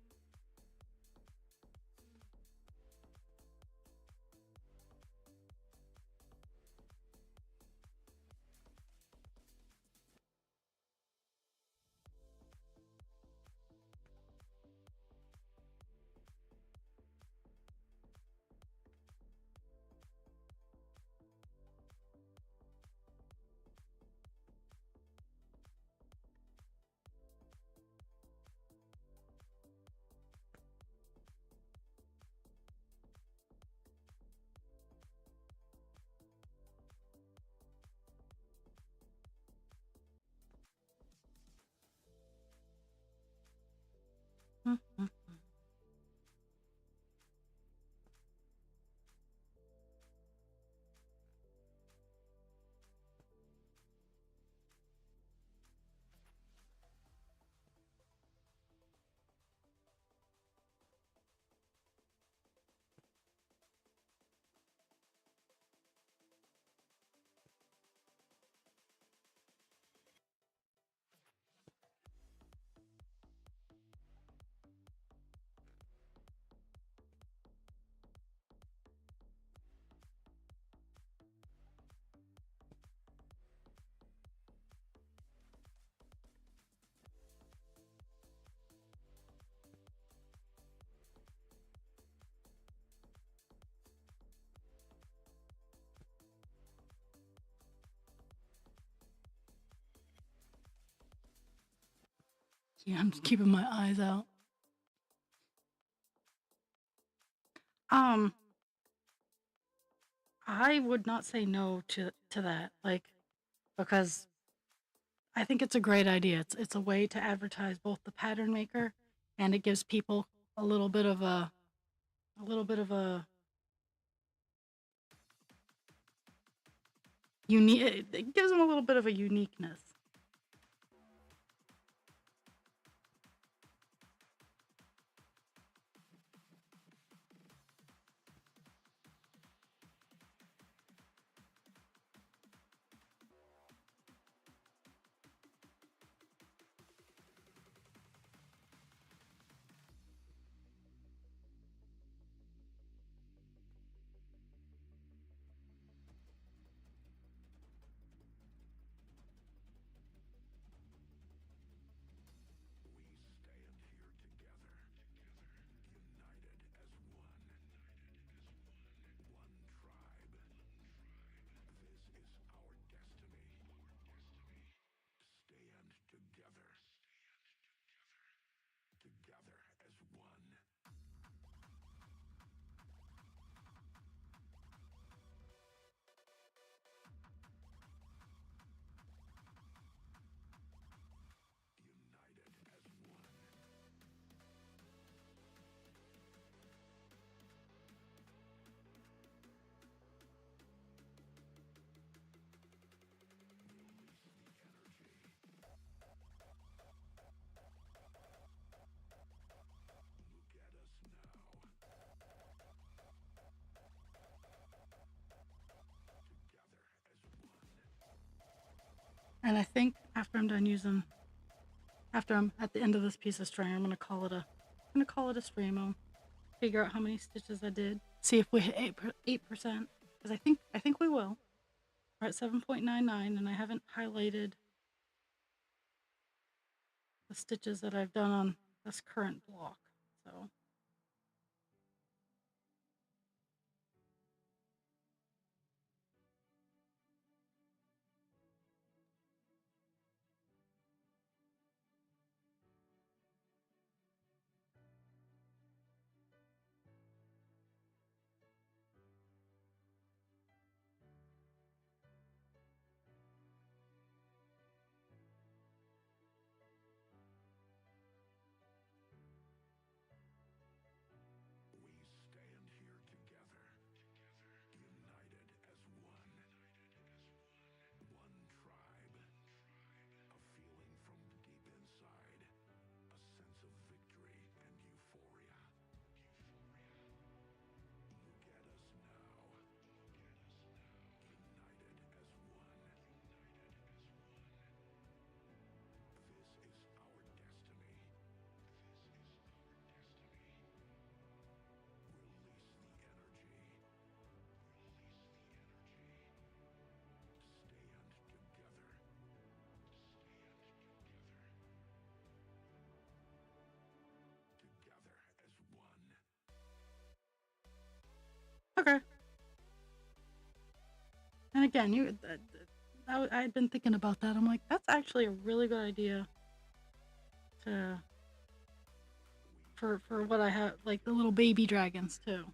Yeah, I'm just keeping my eyes out. I would not say no to that, like, because I think it's a great idea. It's a way to advertise both the pattern maker, and it gives people a little bit of a unique. It gives them a little bit of a uniqueness. And I think after I'm done using, after I'm at the end of this piece of string, I'm gonna call it a stream. I'll figure out how many stitches I did. See if we hit 8%, because I think we will. We're at 7.99, and I haven't highlighted the stitches that I've done on this current block. So. Okay. And again, I had been thinking about that. I'm like, that's actually a really good idea to for what I have, like the little baby dragons too.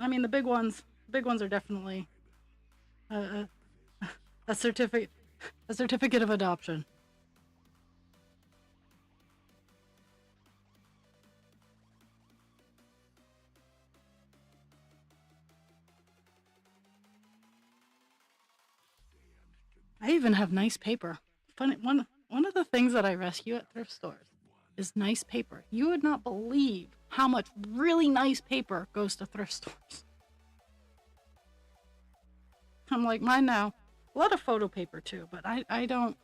I mean, the big ones are definitely a, a certificate of adoption. I even have nice paper. Funny, one of the things that I rescue at thrift stores is nice paper. You would not believe how much really nice paper goes to thrift stores. I'm like, mine now. A lot of photo paper too, but I don't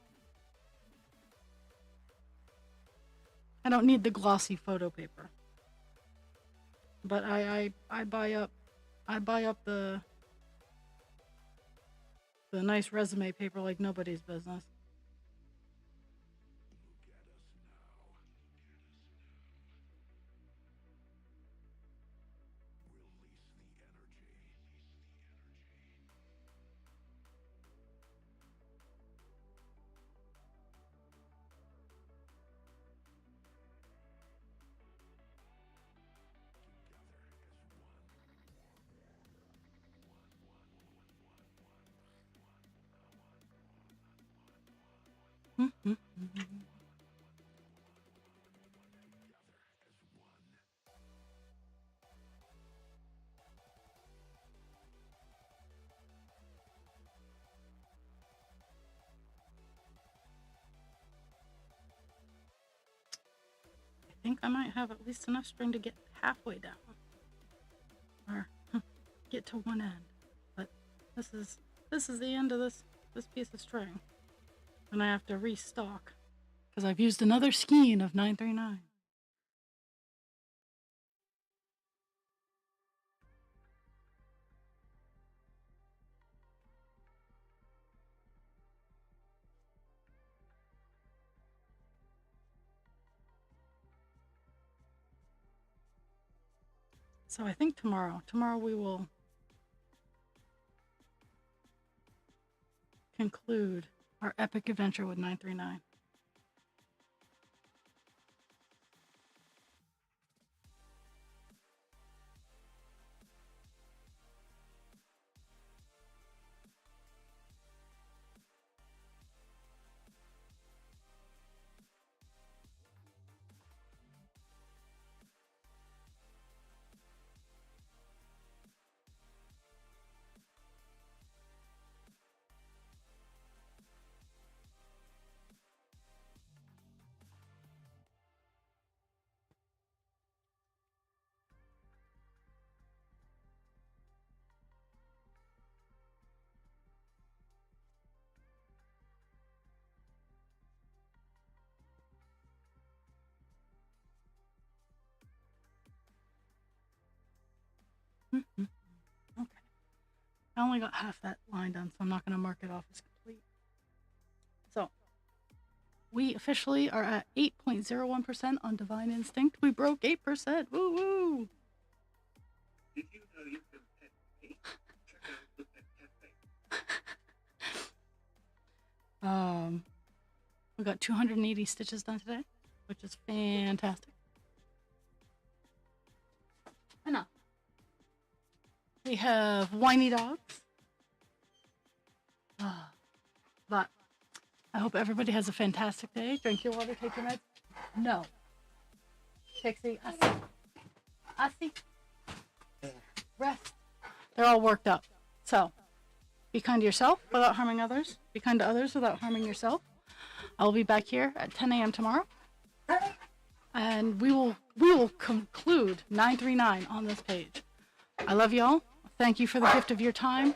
need the glossy photo paper. But I buy up the nice resume paper like nobody's business. I think I might have at least enough string to get halfway down, or get to one end. But this is the end of this piece of string, and I have to restock because I've used another skein of 939. So I think tomorrow we will conclude our epic adventure with 939. Okay. I only got half that line done, so I'm not going to mark it off as complete. So, we officially are at 8.01% on Divine Instinct. We broke 8%. Woo woo! Did you know you can pet me? Check out the pet cafe. We got 280 stitches done today, which is fantastic. Enough. We have whiny dogs. But I hope everybody has a fantastic day. Drink your water, take your meds. No. Pixie, I see. Rest. They're all worked up. So, be kind to yourself without harming others. Be kind to others without harming yourself. I'll be back here at 10 a.m. tomorrow. And we will conclude 939 on this page. I love y'all. Thank you for the gift of your time.